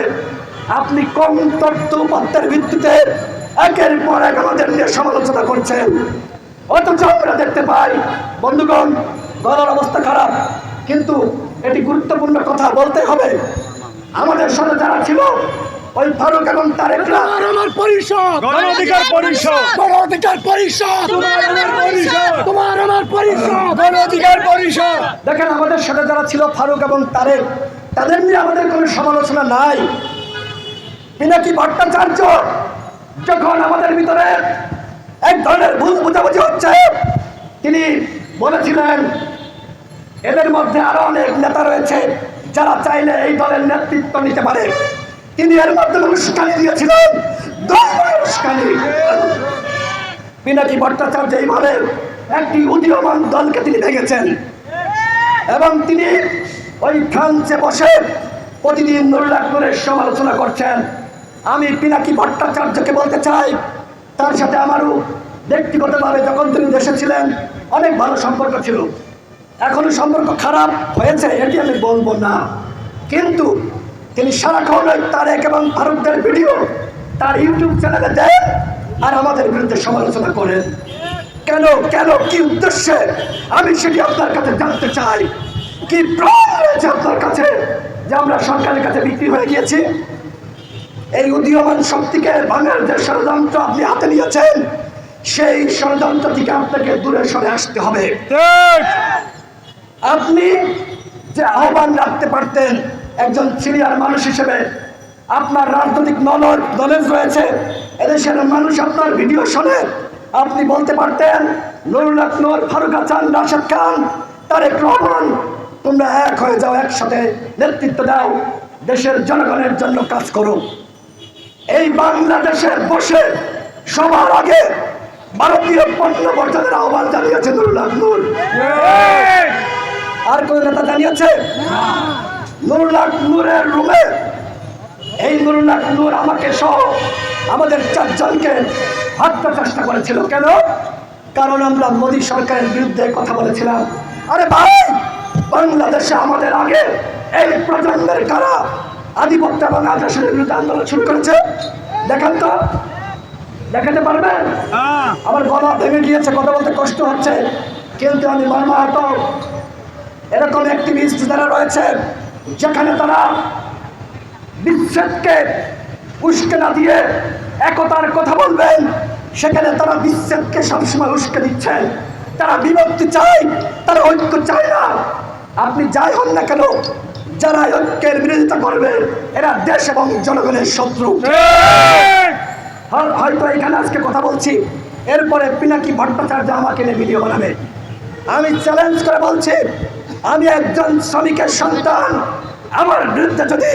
A: আপনি কম তথ্য উপাত্তের ভিত্তিতে একের পর এক আমাদের নিয়ে সমালোচনা করছেন, অথচ আমরা দেখতে পাই বন্ধুগণ, গলার অবস্থা খারাপ, কিন্তু এটি গুরুত্বপূর্ণ কথা বলতে হবে। আমাদের সাথে যারা ছিল ওই ফারুক এবং তারেকরা,
C: আমার পরিষদ,
D: গণ অধিকার পরিষদ,
C: গণ অধিকার পরিষদ, তোমার আমার পরিষদ,
D: গণ অধিকার পরিষদ।
A: দেখেন আমাদের সাথে যারা ছিল ফারুক এবং তারেক, তাদের নিয়ে আমাদের কোনো সমালোচনা নাই। পিনাকি ভট্টাচার্য যখন আমাদের ভিতরে এক ধরনের ভুল বোঝাবুঝি হচ্ছে, তিনি বলেছিলেন এদের মধ্যে আরো অনেক নেতা রয়েছে যারা চাইলে এই দলের নেতৃত্ব নিতে পারে। তিনি এর মাধ্যমে উস্কানি দিয়েছিলেন, উস্কানি। পিনাকি ভট্টাচার্য এইভাবে একটি উদীয়মান দলকে তিনি ভেঙেছেন এবং তিনি ওই ফ্রান্সে বসে প্রতিদিন নুরুল হক নূরের সমালোচনা করছেন। আমি পিনাকি ভট্টাচার্যকে বলতে চাই, তার সাথে আমারও ব্যক্তিগতভাবে যখন তিনি দেশে ছিলেন অনেক ভালো সম্পর্ক ছিল, এখনো সম্পর্ক খারাপ হয়েছে এটি আমি বলবো না, কিন্তু তিনি সারাক্ষণ ওই তারেক এবং ফারুকদের ভিডিও তার ইউটিউব চ্যানেলে দেন আর আমাদের বিরুদ্ধে সমালোচনা করেন। কেন কেন কি উদ্দেশ্যে আমি সেটি আপনার কাছে জানতে চাই। কি প্রমাণ রয়েছে আপনার কাছে যে আমরা সরকারের কাছে বিক্রি হয়ে গিয়েছি? এই উদীয়মান শক্তিকে ভাঙার যে ষড়যন্ত্র আপনি হাতে নিয়েছেন, সেই ষড়যন্ত্র থেকে আপনাকে দূরে সরে আসতে হবে। আপনি যে আহ্বান রাখতে পারতেন একজন সিনিয়র মানুষ হিসেবে, আপনার রাজনৈতিক নলেজ রয়েছে, এদেশের মানুষ আপনার ভিডিও শোনে, আপনি বলতে পারতেন নুরুল হক নূর, ফারুক হাসান, রাশেদ খান, তারেক রহমান, তোমরা এক হয়ে যাও, একসাথে নেতৃত্ব দাও, দেশের জনগণের জন্য কাজ করো। এই বাংলাদেশের বসে সবার আগে ভারতীয় পণ্য বর্জনের আহ্বান জানিয়েছে নুরুল হক নূর। আর কোন নেতা জানিয়েছে? নুরুল হক নূরের রুমে এই নুরুল হক নূর আমাকে সহ আমাদের 4 জনকে হত্যা চেষ্টা করেছিল। কেন? কারণ আমরা মোদী সরকারের বিরুদ্ধে কথা বলেছিলাম। আরে ভাই, বাংলাদেশে আমাদের আগে এই প্রজন্মের কারা আধিপত্য এবং আগ্রাসনের বিরুদ্ধে আন্দোলন শুরু করেছে? দেখান তো, দেখাতে পারবেন? আমার গলা ভেঙে গিয়েছে, কথা বলতে কষ্ট হচ্ছে, কিন্তু আমি মর্মাহত। এরকম অ্যাক্টিভিস্ট যারা রয়েছে, যেখানে তারা বিচ্ছেদকে উস্কে না দিয়ে একতার কথা বলবেন, সেখানে তারা বিচ্ছেদকে সবসময় উস্কে দিচ্ছেন। তারা বিভক্তি চায়, তারা ঐক্য চায় না। আপনি যাই হন না কেন, যারা ঐক্যের বিরোধিতা করবে এরা দেশ এবং জনগণের শত্রু। হয়তো এখানে আজকে কথা বলছি, এরপরে পিনাকি ভট্টাচার্য আমাকে নিয়ে ভিডিও বানাবে। আমি চ্যালেঞ্জ করে বলছি, আমি একজন শ্রমিকের সন্তান। আমার বিরুদ্ধে যদি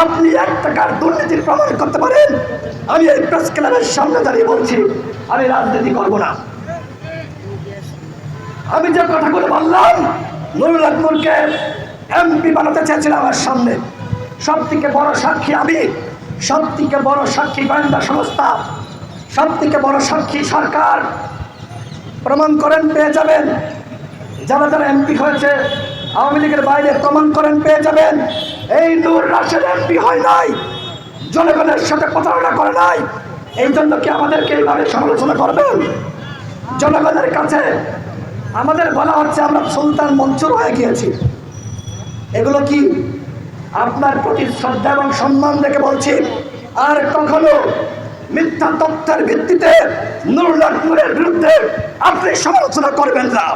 A: আপনি 1 টাকার দুর্নীতির প্রমাণ করতে পারেন, আমি এই প্রেস ক্লাবের সামনে দাঁড়িয়ে বলছি, আমি রাজনীতি করব না। আমি যে কথাগুলো বললাম, নুরুল হক নূরকে এমপি বানাতে চেয়েছিলাম আমার সামনে। সব থেকে বড় সাক্ষী আমি, সব থেকে বড় সাক্ষী গোয়েন্দা সংস্থা, সব থেকে বড় সাক্ষী সরকার। প্রমাণ করেন, পেয়ে যাবেন। যারা যারা এমপি হয়েছে আওয়ামী লীগের বাইরে, প্রমাণ করেন, পেয়ে যাবেন। এই নূর রাশেদ এমপি হয় নাই, জনগণের সাথে প্রতারণা করে নাই। এই জন্য কি আমাদেরকে এইভাবে সমালোচনা করবেন? জনগণের কাছে আমাদের বলা হচ্ছে আমরা সুলতান মনসুর হয়ে গিয়েছি। এগুলো কি? আপনার প্রতি শ্রদ্ধা এবং সম্মান দেখে বলছি, আর কখনো মিথ্যা তথ্যের ভিত্তিতে নুরুল হক নূরের বিরুদ্ধে আপনি সমালোচনা করবেন না।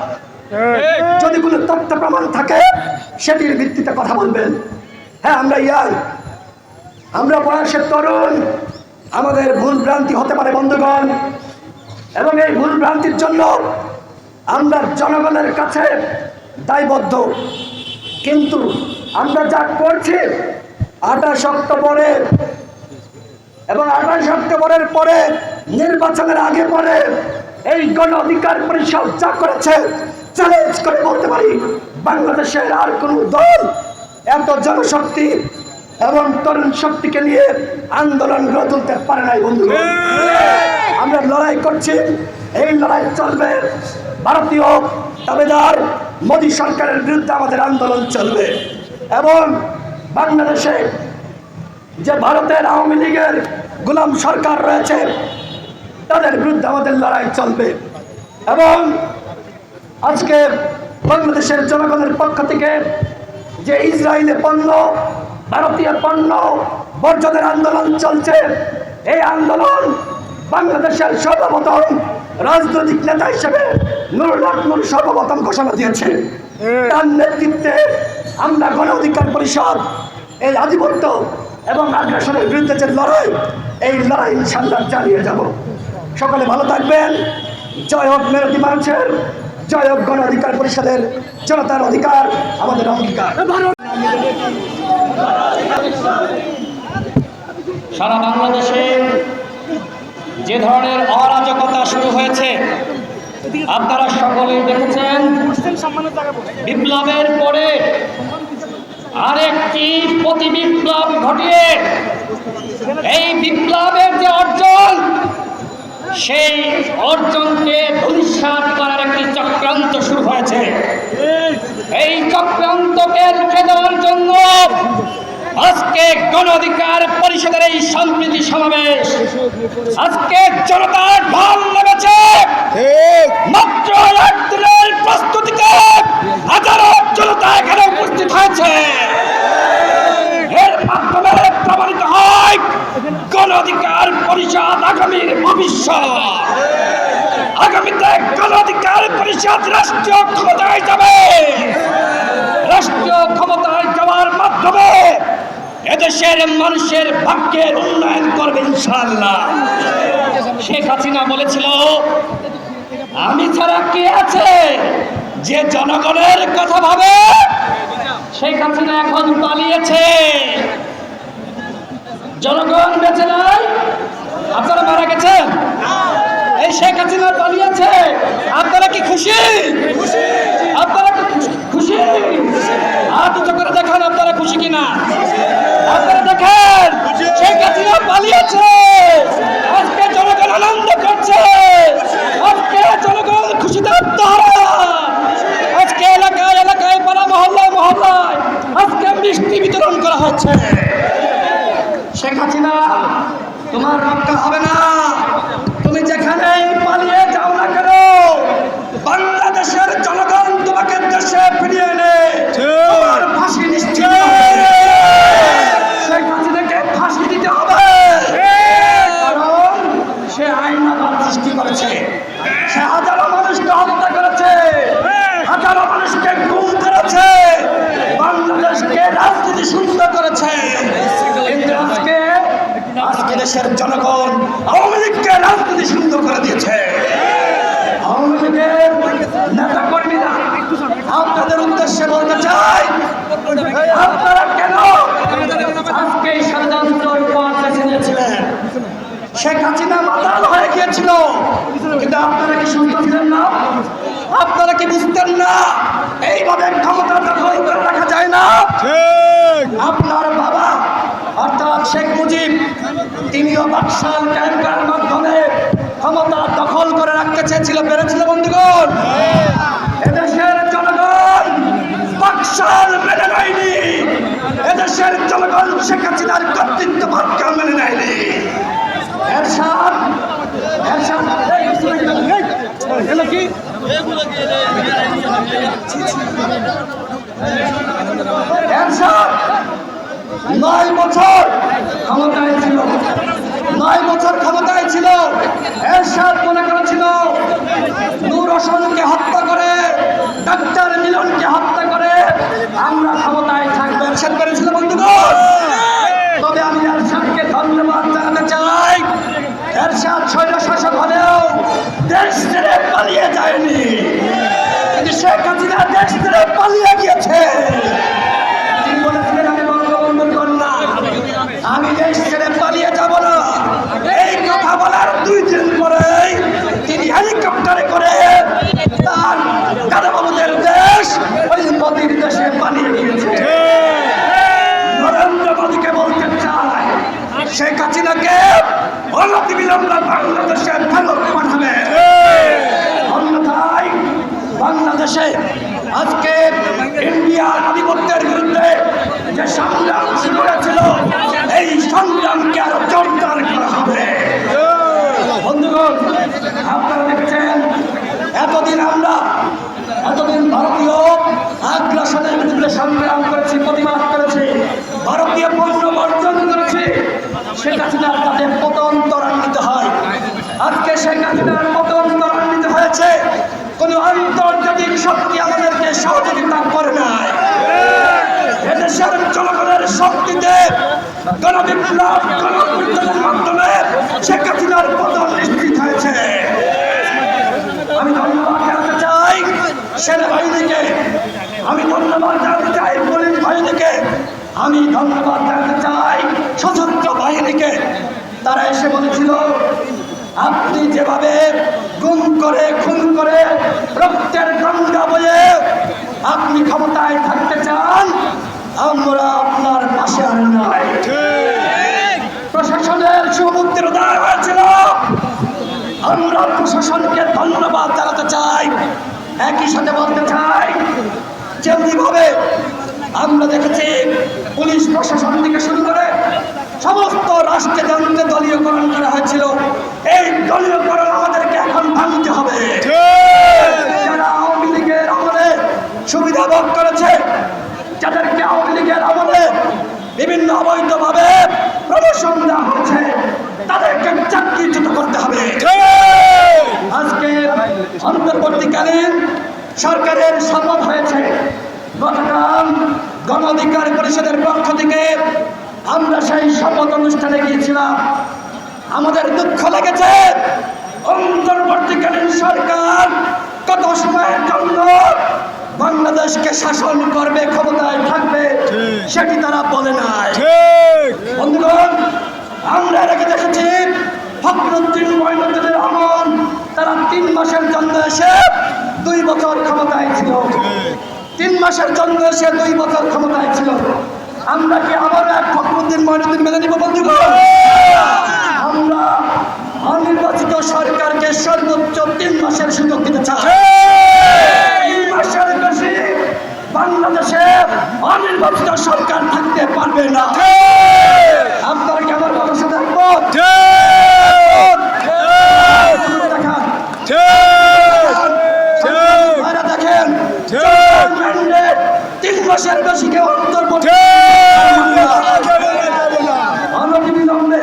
A: যদি কোনো তথ্য প্রমাণ থাকে সেটির ভিত্তিতে কথা বলবেন। হ্যাঁ, আমরা ইয়াং, আমরা বয়সের তরুণ, আমাদের ভুল ভ্রান্তি হতে পারে বন্ধুগণ, এবং এই ভুল ভ্রান্তির জন্য আমরা জনগণের কাছে দায়বদ্ধ। কিন্তু আমরা যা করছি 28 অক্টোবরে এবং 28 অক্টোবরের পরে নির্বাচনের আগে পরে এই গণ অধিকার পরিষদ যা করেছে, চ্যালেঞ্জ করে বলতে পারি বাংলাদেশের আর কোনো দল এত জনশক্তি এবং তরুণ শক্তিকে নিয়ে আন্দোলন গড়ে তুলতে পারে নাই বন্ধুগণ। আমরা লড়াই করছি, এই লড়াই চলবে। ভারতীয় দাবেদার মোদী সরকারের বিরুদ্ধে আমাদের আন্দোলন চলবে, এবং বাংলাদেশে যে ভারতের আওয়ামী লীগের গোলাম সরকার রয়েছে তাদের বিরুদ্ধে আমাদের লড়াই চলবে। এবং আজকে বাংলাদেশের জনগণের পক্ষ থেকে যে ইসরায়েলি পণ্য, ভারতীয় পণ্য বর্জনের আন্দোলন চলছে, এই আন্দোলন বাংলাদেশের সর্বপ্রথম রাজনৈতিক নেতা হিসেবে নুরুল হক নূর সর্বপ্রথম ঘোষণা দিয়েছে। তার নেতৃত্বে আমরা গণ অধিকার পরিষদ এই আধিপত্য এবং আগ্রাসনের বিরুদ্ধে যে লড়াই, এই লড়াই ইনশাআল্লাহ চালিয়ে যাব। সকলে ভালো থাকবেন। জয় হোক মেহনতি মানুষের, জয় হোক গণ অধিকার পরিষদের। জনতার অধিকার আমাদের অঙ্গীকার।
B: সারা বাংলাদেশে যে ধরনের অরাজকতা শুরু হয়েছে আপনারা সকলেই দেখেছেন। বিপ্লবের পরে আরেকটি প্রতি বিপ্লব ঘটিয়ে এই বিপ্লবের যে অর্জন, সেই অর্জনকে ধূলিসাৎ করার একটি চক্রান্ত শুরু হয়েছে। এই চক্রান্তকে রুখে দেওয়ার জন্য আজকে গণ অধিকার পরিষদের এই সম্প্রীতি সমাবেশ, আজকে জনতার ঢল নেমেছে। মাত্র 1 দিনের প্রস্তুতিতে হাজারো জনতা এখানে উপস্থিত হয়েছে। এর মাধ্যমে প্রমাণিত হয় গণ অধিকার পরিষদ আগামীর ভবিষ্যৎ। আগামীতে গণ অধিকার পরিষদ রাষ্ট্রীয় ক্ষমতায় যাবে। রাষ্ট্রীয় ক্ষমতায় যাওয়ার মাধ্যমে এদেশের মানুষের ভাগ্যের উন্নয়ন করবে ইনশাআল্লাহ। শেখ হাসিনা বলেছিল আমি ছাড়া কে আছে যে জনগণের কথা ভাবে। শেখ হাসিনা এখন পালিয়েছে, জনগণ বেঁচে নাই, আপনারা মারা গেছেন। এই শেখ হাসিনা পালিয়েছে, আপনারা কি খুশি? আপনারা কি খুশি? হাত উঁচু করে দেখান আপনারা খুশি কিনা। আপনারা দেখেন শেখ হাসিনা পালিয়েছে, আজকে জনগণ আনন্দ করছে, আজকে জনগণ খুশিতে আত্মহারা। আজকে এলাকায় এলাকায় পাড়া মহল্লায় মহল্লায় আজকে মিষ্টি বিতরণ করা হচ্ছে। শেখ হাসিনা তোমার রক্ষা হবে না, তুমি যেখানে পালিয়ে যাও না কেন বাংলাদেশের জনগণ তোমাকে দেশে ফিরিয়ে এনে তোমার ফাঁসি নিশ্চিত হবে। শেখ হাসিনাকে ফাঁসি দিতে হবে, কারণ সে আইন আবার সৃষ্টি করেছে, সে হাজারো মানুষকে হত্যা করেছে, হাজারো মানুষকে গুম করেছে, বাংলাদেশকে রাজনীতি সুন্দর করেছে। কিন্তু আজকে দেশের জনগণ আওয়ামী লীগকে রাজনীতি সুন্দর করে দিয়েছে। আওয়ামী লীগের নেতা কর্মীরা আপনাদের উদ্দেশ্যে বলতে চাই, আপনারা কেন আজকে এই ষড়যন্ত্র পথ বেছে নিয়েছিলেন? শেখ হাসিনা মাতাল হয়ে গিয়েছিল, কিন্তু আপনারা কি শুনতে ছিলেন না? আপনারা কি বুঝতেন না এইভাবে ক্ষমতা দখল করে রাখা যায় না? আপনার বাবা অর্থাৎ শেখ মুজিব তিনিও বাকশাল কায়েম করার মাধ্যমে ক্ষমতা দখল করে রাখতে চেয়েছিল, পেরেছিল বন্ধুগণ? এদেশের জনগণ বাকশাল মেনে নেয়নি, এদেশের জনগণ শেখ হাসিনার কর্তৃত্ববাদকে মেনে নেয়নি। এরশাদ এরশাদ 9 বছর ক্ষমতায় ছিল, 9 বছর ক্ষমতায় ছিল। এরশাদ মনে করেছিল নূর হোসেনকে হত্যা করে, ডাক্তার মিলনকে হত্যা করে আমরা ক্ষমতায় থাকবো। এরশাদ করেছিল বন্ধুগণ। তবে আমি এরশাদকে ধন্যবাদ জানাতে চাই, এরশাদ স্বৈরশাসক হলেও দেশ ছেড়ে পালিয়ে যায়নি, কিন্তু শেখ হাসিনা দেশ ছেড়ে পালিয়ে গিয়েছে। তিনি বলেছিলেন আমি বঙ্গবন্ধুর কন্যা, আমি দেশ ছেড়ে পালিয়ে যাব না। এই কথা বলার 2 দিন পরেই তিনি হেলিকপ্টারে করে তার দাদাবাবুদের দেশ ওই মোদির দেশে পালিয়ে গিয়েছে। নরেন্দ্র মোদীকে বলতে চাই, শেখ হাসিনাকে অনতিবিলম্বে বাংলাদেশে ফেরত পাঠাবে, অন্যথায় বাংলাদেশে আজকে ইন্ডিয়ার আধিপত্যের বিরুদ্ধে যে সংগ্রাম শুরু হয়েছিল এই সংগ্রামকে আরো জোরদার করা হবে। বন্ধুগণ, আপনারা দেখেছেন এতদিন ভারতীয় আগ্রাসনের বিরুদ্ধে সংগ্রাম করেছি, প্রতিবাদ করেছি, ভারতীয় পণ্য বর্জন করেছি। শেখ হাসিনার তাদের পতন ত্বরান্বিত হয়। আজকে শেখ হাসিনার পতন ত্বরান্বিত হয়েছে, কোন আন্তর্জাতিক শক্তি আমাদেরকে সহযোগিতা করে নাই। এদেশের জনগণের শক্তিতে গণবিপ্লব গণঅভ্যুত্থানের মাধ্যমে শেখ হাসিনার পতন নিশ্চিত হয়েছে। আমি ধন্যবাদ জানাতে চাই সেনাবাহিনীকে, আমি ধন্যবাদ জানাতে চাই পুলিশ বাহিনীকে, আমি ধন্যবাদ জানাতে চাই সশস্ত্র বাহিনীকে। তারা এসে বলেছিল আপনি যেভাবে গুম করে খুন করে রক্তের গঙ্গা বয়ে আপনি ক্ষমতায় থাকতে চান, আমরা আপনার পাশে আর নাই। প্রশাসনের সুবুদ্ধির উদয় হয়েছিল, আমরা প্রশাসনকে ধন্যবাদ জানাতে চাই। একই সাথে বলতে চাই যেমনিভাবে আমরা দেখেছি পুলিশ প্রশাসন থেকে শুরু করে সমস্ত রাষ্ট্রযন্ত্রে দলীয়করণ করা হয়েছিল, এই দলীয়করণ আমাদেরকে এখন ভাঙতে হবে। যারা আওয়ামী লীগের আমলে সুবিধা ভোগ করেছে, যাদেরকে আওয়ামী লীগের আমলে বিভিন্ন অবৈধভাবে প্রমোশন দেওয়া হয়েছে, তাদেরকে চাকরিচ্যুত করতে হবে। আজকে অন্তর্বর্তীকালীন সরকারের শপথ হয়েছে, গতকাল গণ অধিকার পরিষদের পক্ষ থেকে আমরা সেই শপথ অনুষ্ঠানে গিয়েছিলাম।
A: আমাদের দুঃখ লেগেছে অন্তর্বর্তীকালীন সরকার কত সময়ের জন্য বাংলাদেশকে শাসন করবে, ক্ষমতায় থাকবে, সেটি তারা বলে নাই। বন্ধুগণ, আমরা রেখে দেখেছি ফখরুদ্দিন মঈনুদ্দিনের রহমান তারা 3 মাসের জন্য এসে 2 বছর ক্ষমতায় ছিল। 3 মাসের জন্য এসে 2 বছর ক্ষমতায় ছিল। আমরা কি আবার এক ফখরুদ্দিন মঈনুদ্দিন মেনে নিব? বন্ধুগণ, আমরা অনির্বাচিত সরকারকে সর্বোচ্চ 3 মাসের সুযোগ দিতে চাই। 3 মাসের বেশি বাংলাদেশে অনির্বাচিত সরকার থাকতে পারবে না। আপনারা কি আমার কথা সাথে একমত? দেখেন 3 মাসের বেশি কেউ অনতিবিলম্বে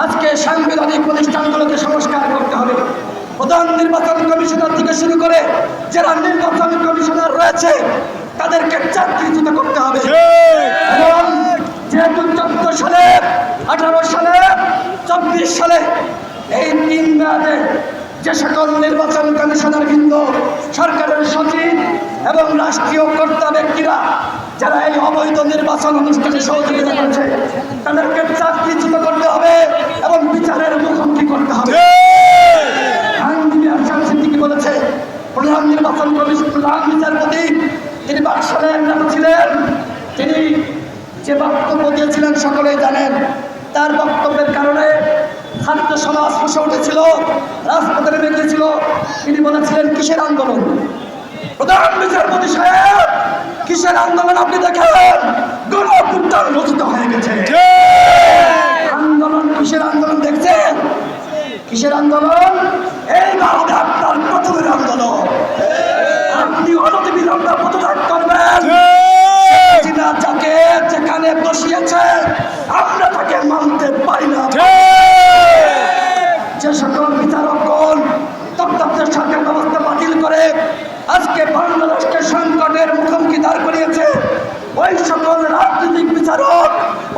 A: আজকে সাংবিধানিক প্রতিষ্ঠানগুলোকে সংস্কার করতে হবে। প্রধান নির্বাচন কমিশনার থেকে শুরু করে যারা নির্বাচন কমিশনার রয়েছে তাদেরকে চাকরিচ্যুত করতে হবে। এবং যেহেতু 14 সালে, 18 সালে, 24 সালে এই 3 মেয়াদে যে সকল নির্বাচন কমিশনার কিন্তু সরকারের সচিব এবং রাষ্ট্রীয় কর্তা ব্যক্তিরা যারা এই অবৈধ নির্বাচন অনুষ্ঠানে সহযোগিতা করেছে তাদেরকে চাকরিচ্যুত করতে হবে এবং বিচারের মুখোমুখি করতে হবে। আইনজীবী আহসান সিদ্দিকী বলেছে, প্রধান নির্বাচন কমিশন প্রধান বিচারপতি তিনি বাকশালের নেতা ছিলেন। তিনি যে বক্তব্য দিয়েছিলেন সকলেই জানেন। তার বক্তব্যের কারণে ছাত্র সমাজ ফুসে উঠেছিল, রাজপথে নেমে গিয়েছিল। তিনি বলেছিলেন, কিসের আন্দোলন? প্রধান বিচারপতি সাহেব, কিসের আন্দোলন? আপনি দেখেন গণঅভ্যুত্থান রচিত হয়ে গেছে। আন্দোলন কিসের আন্দোলন দেখছেন? কিসের আন্দোলন? এই ভারতে আপনার প্রথমের আন্দোলন। আপনি অনতিবিলম্বে পদত্যাগ করবেন। যাকে যেখানে বসিয়েছে আমরা তাকে মানতে পারি না। যে সকল বিচারকগণ তত্ত্বাবধায়ক সরকার ব্যবস্থা বাতিল করে আজকে বাংলাদেশকে সংকটের মুখোমুখি দাঁড় করিয়েছে, ওই সকল রাজনৈতিক বিচারক,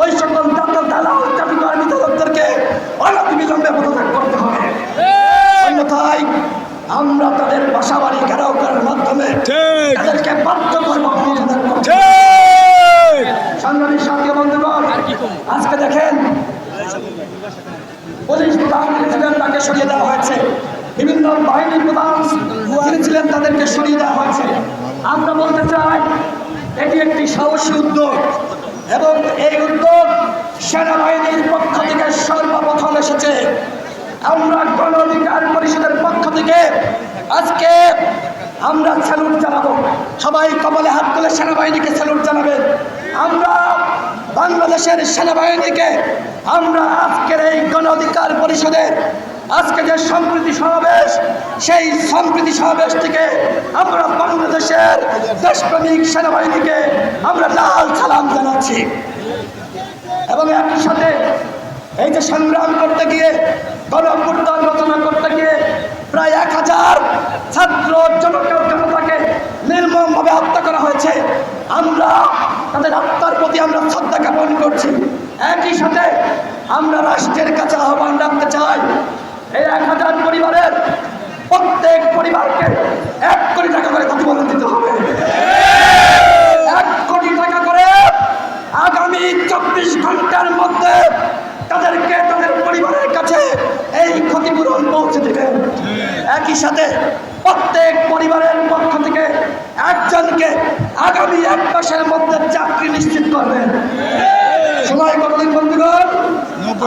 A: ওই সকল দালাল জাতিগর বিচারকদেরকে অনতিবিলম্বে পদত্যাগ করতে হবে। অন্যথায় আমরা তাদের বাসা বাড়ি ঘেরাও করার মাধ্যমে তাদেরকে বাধ্য করবো পদত্যাগ করতে। সংগ্রামী সাথী বন্ধুগণ, আজকে দেখেন পুলিশ প্রধান ছিলেন, তাকে সরিয়ে দেওয়া হয়েছে। বিভিন্ন বাহিনীর প্রধান যিনি ছিলেন তাদেরকে সরিয়ে দেওয়া হয়েছে। আমরা বলতে চাই এটি একটি সাহসী উদ্যোগ এবং এই উদ্যোগ সেনাবাহিনীর পক্ষ থেকে সর্বপ্রথম এসেছে। আমরা গণ অধিকার পরিষদের পক্ষ থেকে আজকে আমরা স্যালুট জানাবো। সবাই কপালে হাত তুলে সেনাবাহিনীকে স্যালুট জানাবেন। আমরা বাংলাদেশের সেনাবাহিনীকে আমরা আজকের এই গণ অধিকার পরিষদের আজকে যে সম্প্রীতি সমাবেশ, সেই সম্প্রীতি সমাবেশ থেকে আমরা বাংলাদেশের দেশপ্রেমিক সেনাবাহিনীকে আমরা লাল সালাম জানাচ্ছি। এবং একই সাথে এই যে সংগ্রাম করতে গিয়ে গণঅভ্যুত্থান রচনা করতে গিয়ে প্রায় 1000 ছাত্র জনতাকে নির্মমভাবে হত্যা করা হয়েছে। আমরা তাদের আত্মার প্রতি আমরা শ্রদ্ধা জ্ঞাপন করছি। একই সাথে আমরা রাষ্ট্রের কাছে আহ্বান রাখতে চাই, এই 1000 পরিবারের প্রত্যেক পরিবারকে 1 কোটি টাকা করে ক্ষতিপূরণ দিতে হবে। 1 কোটি টাকা করে আগামী 24 ঘন্টার মধ্যে তাদেরকে তাদের পরিবারের কাছে এই ক্ষতিপূরণ পৌঁছে দেবেন। একই সাথে প্রত্যেক পরিবারের পক্ষ থেকে একজনকে আগামী 1 মাসের মধ্যে চাকরি নিশ্চিত করবেন। সময় কতদিন বন্ধুগণ?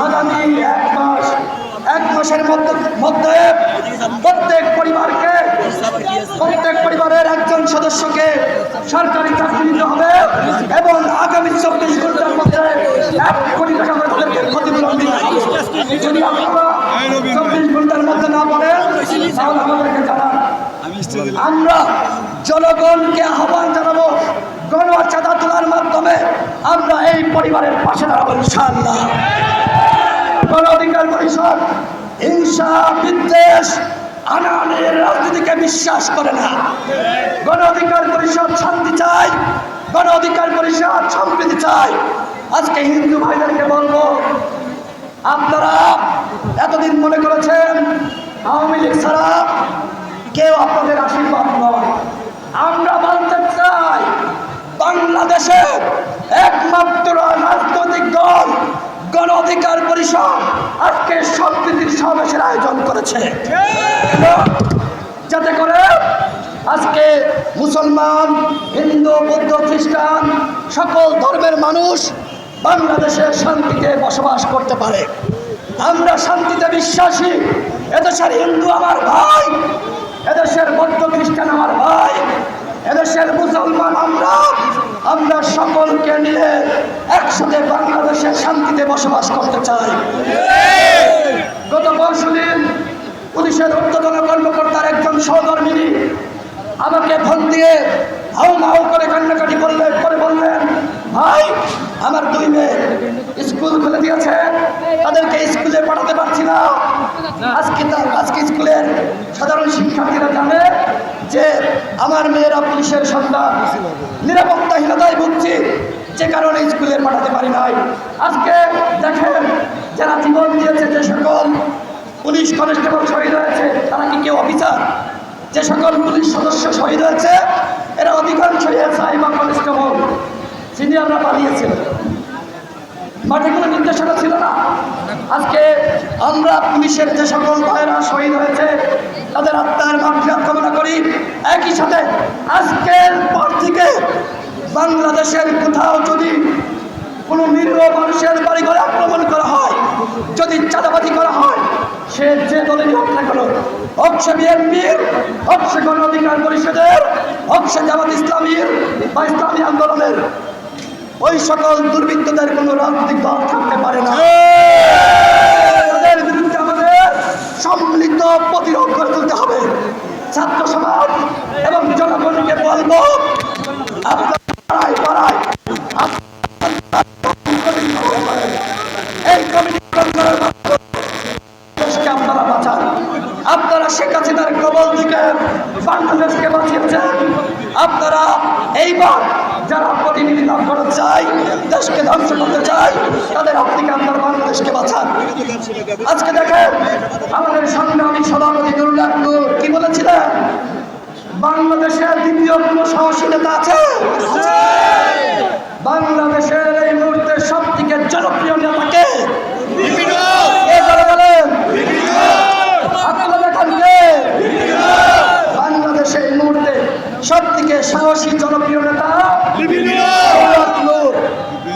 A: আগামী 1 মাস। 1 মাসের মধ্যে প্রত্যেক পরিবারের একজন সদস্যকে সরকারি চাকরি দিতে হবে এবং আগামী 24 ঘন্টার মধ্যে 1 কোটি টাকা করে তাদেরকে ক্ষতিপূরণ দিতে হবে। যদি আপনারা 24 ঘন্টার মধ্যে না বলেন তাহলে আমাদেরকে জানান। আমরা জনগণকে আহ্বান জানাবো, গণ চাঁদা তোলার মাধ্যমে আমরা এই পরিবারের পাশে দাঁড়াবো ইনশাআল্লাহ। গণ অধিকার পরিষদ হিংসা, বিদ্বেষ, আনানের রাজনীতিকে বিশ্বাস করে না। গণ অধিকার পরিষদ শান্তি চাই, গণ অধিকার পরিষদ সম্প্রীতি চাই। আজকে হিন্দু ভাইদেরকে বলবো, আপনারা এতদিন মনে করেছেন আওয়ামী লীগ ছাড়া কেউ আপনাদের আশীর্বাদ নয়। আমরা বলতে চাই, বাংলাদেশের একমাত্র রাজনৈতিক দল গণ অধিকার পরিষদ আজকে সম্প্রীতির সমাবেশের আয়োজন করেছে, যাতে করে আজকে মুসলমান, হিন্দু, বৌদ্ধ, খ্রিস্টান সকল ধর্মের মানুষ বাংলাদেশে শান্তিতে বসবাস করতে পারে। আমরা শান্তিতে বিশ্বাসী। এদেশের হিন্দু আমার ভাই, এদেশের বৌদ্ধ খ্রিস্টান আমার ভাই, এদেশের মুসলমান আমরা সকলকে নিয়ে একসাথে বাংলাদেশে শান্তিতে বসবাস করতে চাই। গত পরশুদিন পুলিশের ঊর্ধ্বতন কর্মকর্তার একজন সহকর্মিনী আমাকে ফোন দিয়ে হাউ মাউ করে কান্নাকাটি বললেন, ভাই আমার 2 মেয়ে স্কুল খুলে দিয়েছে, তাদেরকে স্কুলে পাঠাতে পারছি না। আজকে স্কুলের সাধারণ শিক্ষার্থীরা জানে যে আমার মেয়েরা পুলিশের সন্তান, নিরাপত্তাহীনতায় ভুগছি, যে কারণে স্কুলে পাঠাতে পারি নাই। আজকে দেখেন, যারা জীবন দিয়েছে, যে সকল পুলিশ কনস্টেবল শহীদ হয়েছে, তারা কি কেউ অফিসার? যে সকল পুলিশ সদস্য শহীদ হয়েছে, এরা অধিকাংশই এসআই বা কনস্টেবল, সিনিয়ররা পালিয়েছিল, মাঠে কোনো নির্দেশনা ছিল না। আজকে আমরা পুলিশের যে সকল ভাইয়েরা শহীদ হয়েছে, তাদের আত্মার মাগফিরাত কামনা করি। একই সাথে আজকের পর থেকে বাংলাদেশের কোথাও যদি কোনো নিরীহ মানুষের বাড়িঘরে আক্রমণ করা হয়, যদি চাঁদাবাজি করা হয়, সে যে দলেরই হোক না কেন, হোক সে বিএনপির, হোক সে গণ অধিকার পরিষদের, হোক সে জামাত ইসলামীর বা ইসলামী আন্দোলনের, ওই সকল দুর্বৃত্তদের কোনো রাজনৈতিক দল থাকতে পারে না। তাদের বিরুদ্ধে আমাদের সম্মিলিত প্রতিরোধ করে তুলতে হবে। ছাত্র সমাজ এবং জনগণকে বলবো, আপনারা পাড়ায় এই কমিটি দেশকে আপনারা বাঁচান। আপনারা শেখ হাসিনার কবল থেকে বাংলাদেশকে বাঁচিয়েছেন। আপনারা এইবার যারা প্রতিনিধি লাভ করতে চায়, দেশকে ধ্বংস করতে চায়, তাদের হাত থেকে আপনারা বাংলাদেশকে বাঁচান। আজকে দেখেন, আমাদের সংগ্রামী সভাপতি নুরুল হক নূর কি বলেছিলেন? বাংলাদেশের দ্বিতীয় কোনো সাহসী নেতা আছে? বাংলাদেশের এই মুহূর্তে সব থেকে জনপ্রিয় নেতাকে বাংলাদেশে এই মুহূর্তে সব থেকে সাহসী জনপ্রিয় নেতা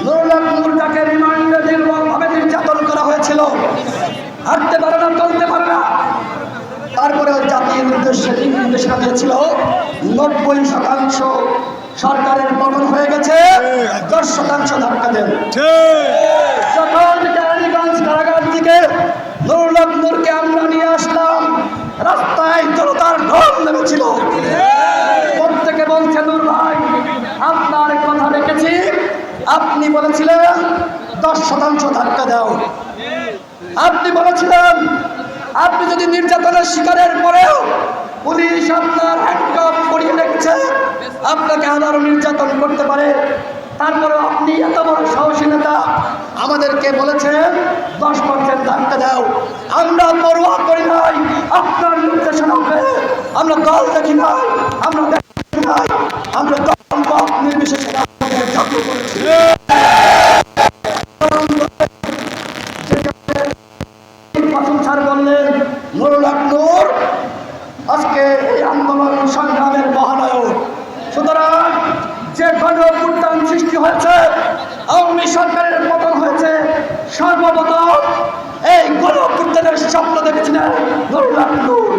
A: নুরুল হক নূর, যাকে রিমান্ডে নির্মমভাবে নির্যাতন করা হয়েছিল, হাঁটতে পারে না, চলতে পারে না, তারপরে জাতির উদ্দেশ্যে নির্দেশনা দিয়েছিল 90% সরকারের পতন হয়ে গেছে, 10% ধাক্কা দেন। যখন কেরানীগঞ্জ কারাগার থেকে নুরুল হক নূরকে আমরা নিয়ে আসলাম, রাস্তায় জনতার ঢল নেমেছিল। প্রত্যেকে বলছে, নূর ভাই আপনার কথা রেখেছি, আপনি বলেছিলেন 10% ধাক্কা দাও, আপনি বলেছিলেন আপনি যদি নির্যাতনের শিকারের পরেও পুলিশ আপনার হ্যান্ডকাফ পরিয়ে রেখেছে, আপনাকে আবারও নির্যাতন করতে পারে, তারপরে আপনি এত বড় সাহসী নেতা আমাদেরকে বলেছেন 10% ধাক্কা দাও। আমরা পরোয়া করি নাই আপনার নির্দেশনাকে, আমরা দল দেখি নাই, আমরা দেখি নাই, আমরা দল মত নির্বিশেষে ঝগড়া করেছি। বললেন নুরুল হক নূর আজকে এই আন্দোলন সংগ্রামের মহানায়ক। সুতরাং যে গণঅভ্যুত্থান সৃষ্টি হয়েছে, আওয়ামী সরকারের পতন হয়েছে, সর্বপ্রথম এই গণঅভ্যুত্থানের স্বপ্ন দেখেছিলেন নুরুল হক নূর।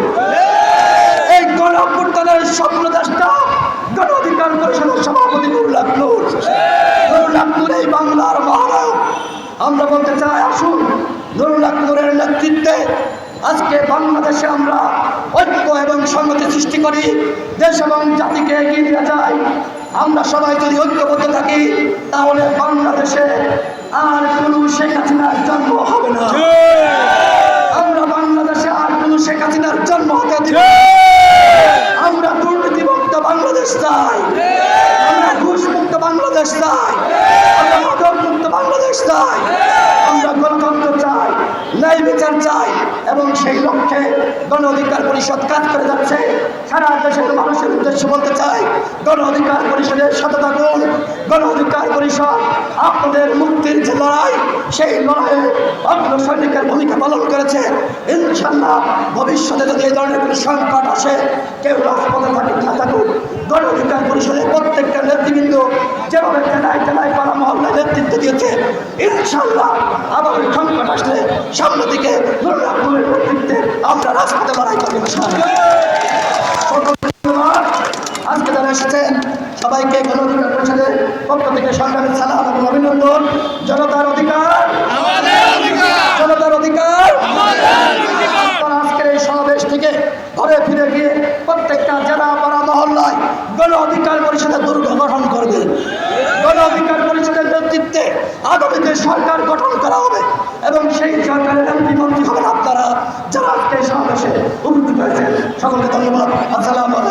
A: এই গণঅভ্যুত্থানের স্বপ্ন দেশটা গণ অধিকার পরিষদের সভাপতি নুরুল হক নূর। নুরুল হক নূর এই বাংলার মহানায়ক। আমরা বলতে চাই, আসুন নুরুল হক নূরের নেতৃত্বে আজকে বাংলাদেশে আমরা ঐক্য এবং সংহতি সৃষ্টি করি, দেশ এবং জাতিকে এগিয়ে নিয়ে যাই। আমরা সবাই যদি ঐক্যবদ্ধ থাকি, তাহলে বাংলাদেশে আর কোনো শেখ হাসিনার জন্ম হবে না। আমরা বাংলাদেশে আর কোনো শেখ হাসিনার জন্ম হতে দিব। আমরা দুর্নীতিমুক্ত বাংলাদেশ চাই, আমরা ঘুষমুক্ত বাংলাদেশ চাই, আমরা মাদক মুক্ত বাংলাদেশ চাই, আমরা গণতন্ত্র চাই। বিচার চাই এবং সেই লক্ষ্যে গণ অধিকার পরিষদ কাজ করে যাচ্ছে। সারা দেশের মানুষের উদ্দেশ্যে বলতে চাই, গণ অধিকার পরিষদের সাথে থাকুন। গণ অধিকার পরিষদ আপনাদের মুক্তির যে লড়াই, সেই লড়াইয়ে অগ্র সৈনিকের ভূমিকা পালন করেছে। ইনশাল্লাহ ভবিষ্যতে যদি এই ধরনের কোনো সংকট আসে, কেউ রাজপথে না থাকুক, গণ অধিকার পরিষদের প্রত্যেকটা নেতৃবৃন্দ যেভাবে জেলায় জেলায় পাড়া মহল্লায় নেতৃত্ব দিয়েছে, ইনশাল্লাহ আবার ওই সংকট আসলে সামনের দিকে নুরুল্লাহপুরের নেতৃত্বে আমরা রাজপথে লড়াই করবো। আজকে যারা এসেছেন সবাইকে গণ অধিকার পরিষদের পক্ষ থেকে সংগ্রামী সালাম এবং অভিনন্দন। জনতার অধিকার, জনতার অধিকার। আজকের এই সমাবেশ থেকে ঘরে ফিরে গিয়ে প্রত্যেকটা জেলা পাড়া মহল্লায় গণ অধিকার পরিষদের দুর্গ গঠন করবে। গণ অধিকার পরিষদের নেতৃত্বে আগামীতে সরকার গঠন করা হবে এবং সেই সরকারের মন্ত্রী হবেন আপনারা, যারা আজকে এই সমাবেশে উপস্থিত হয়েছেন। সকলকে ধন্যবাদ। আসসালামু আলাইকুম।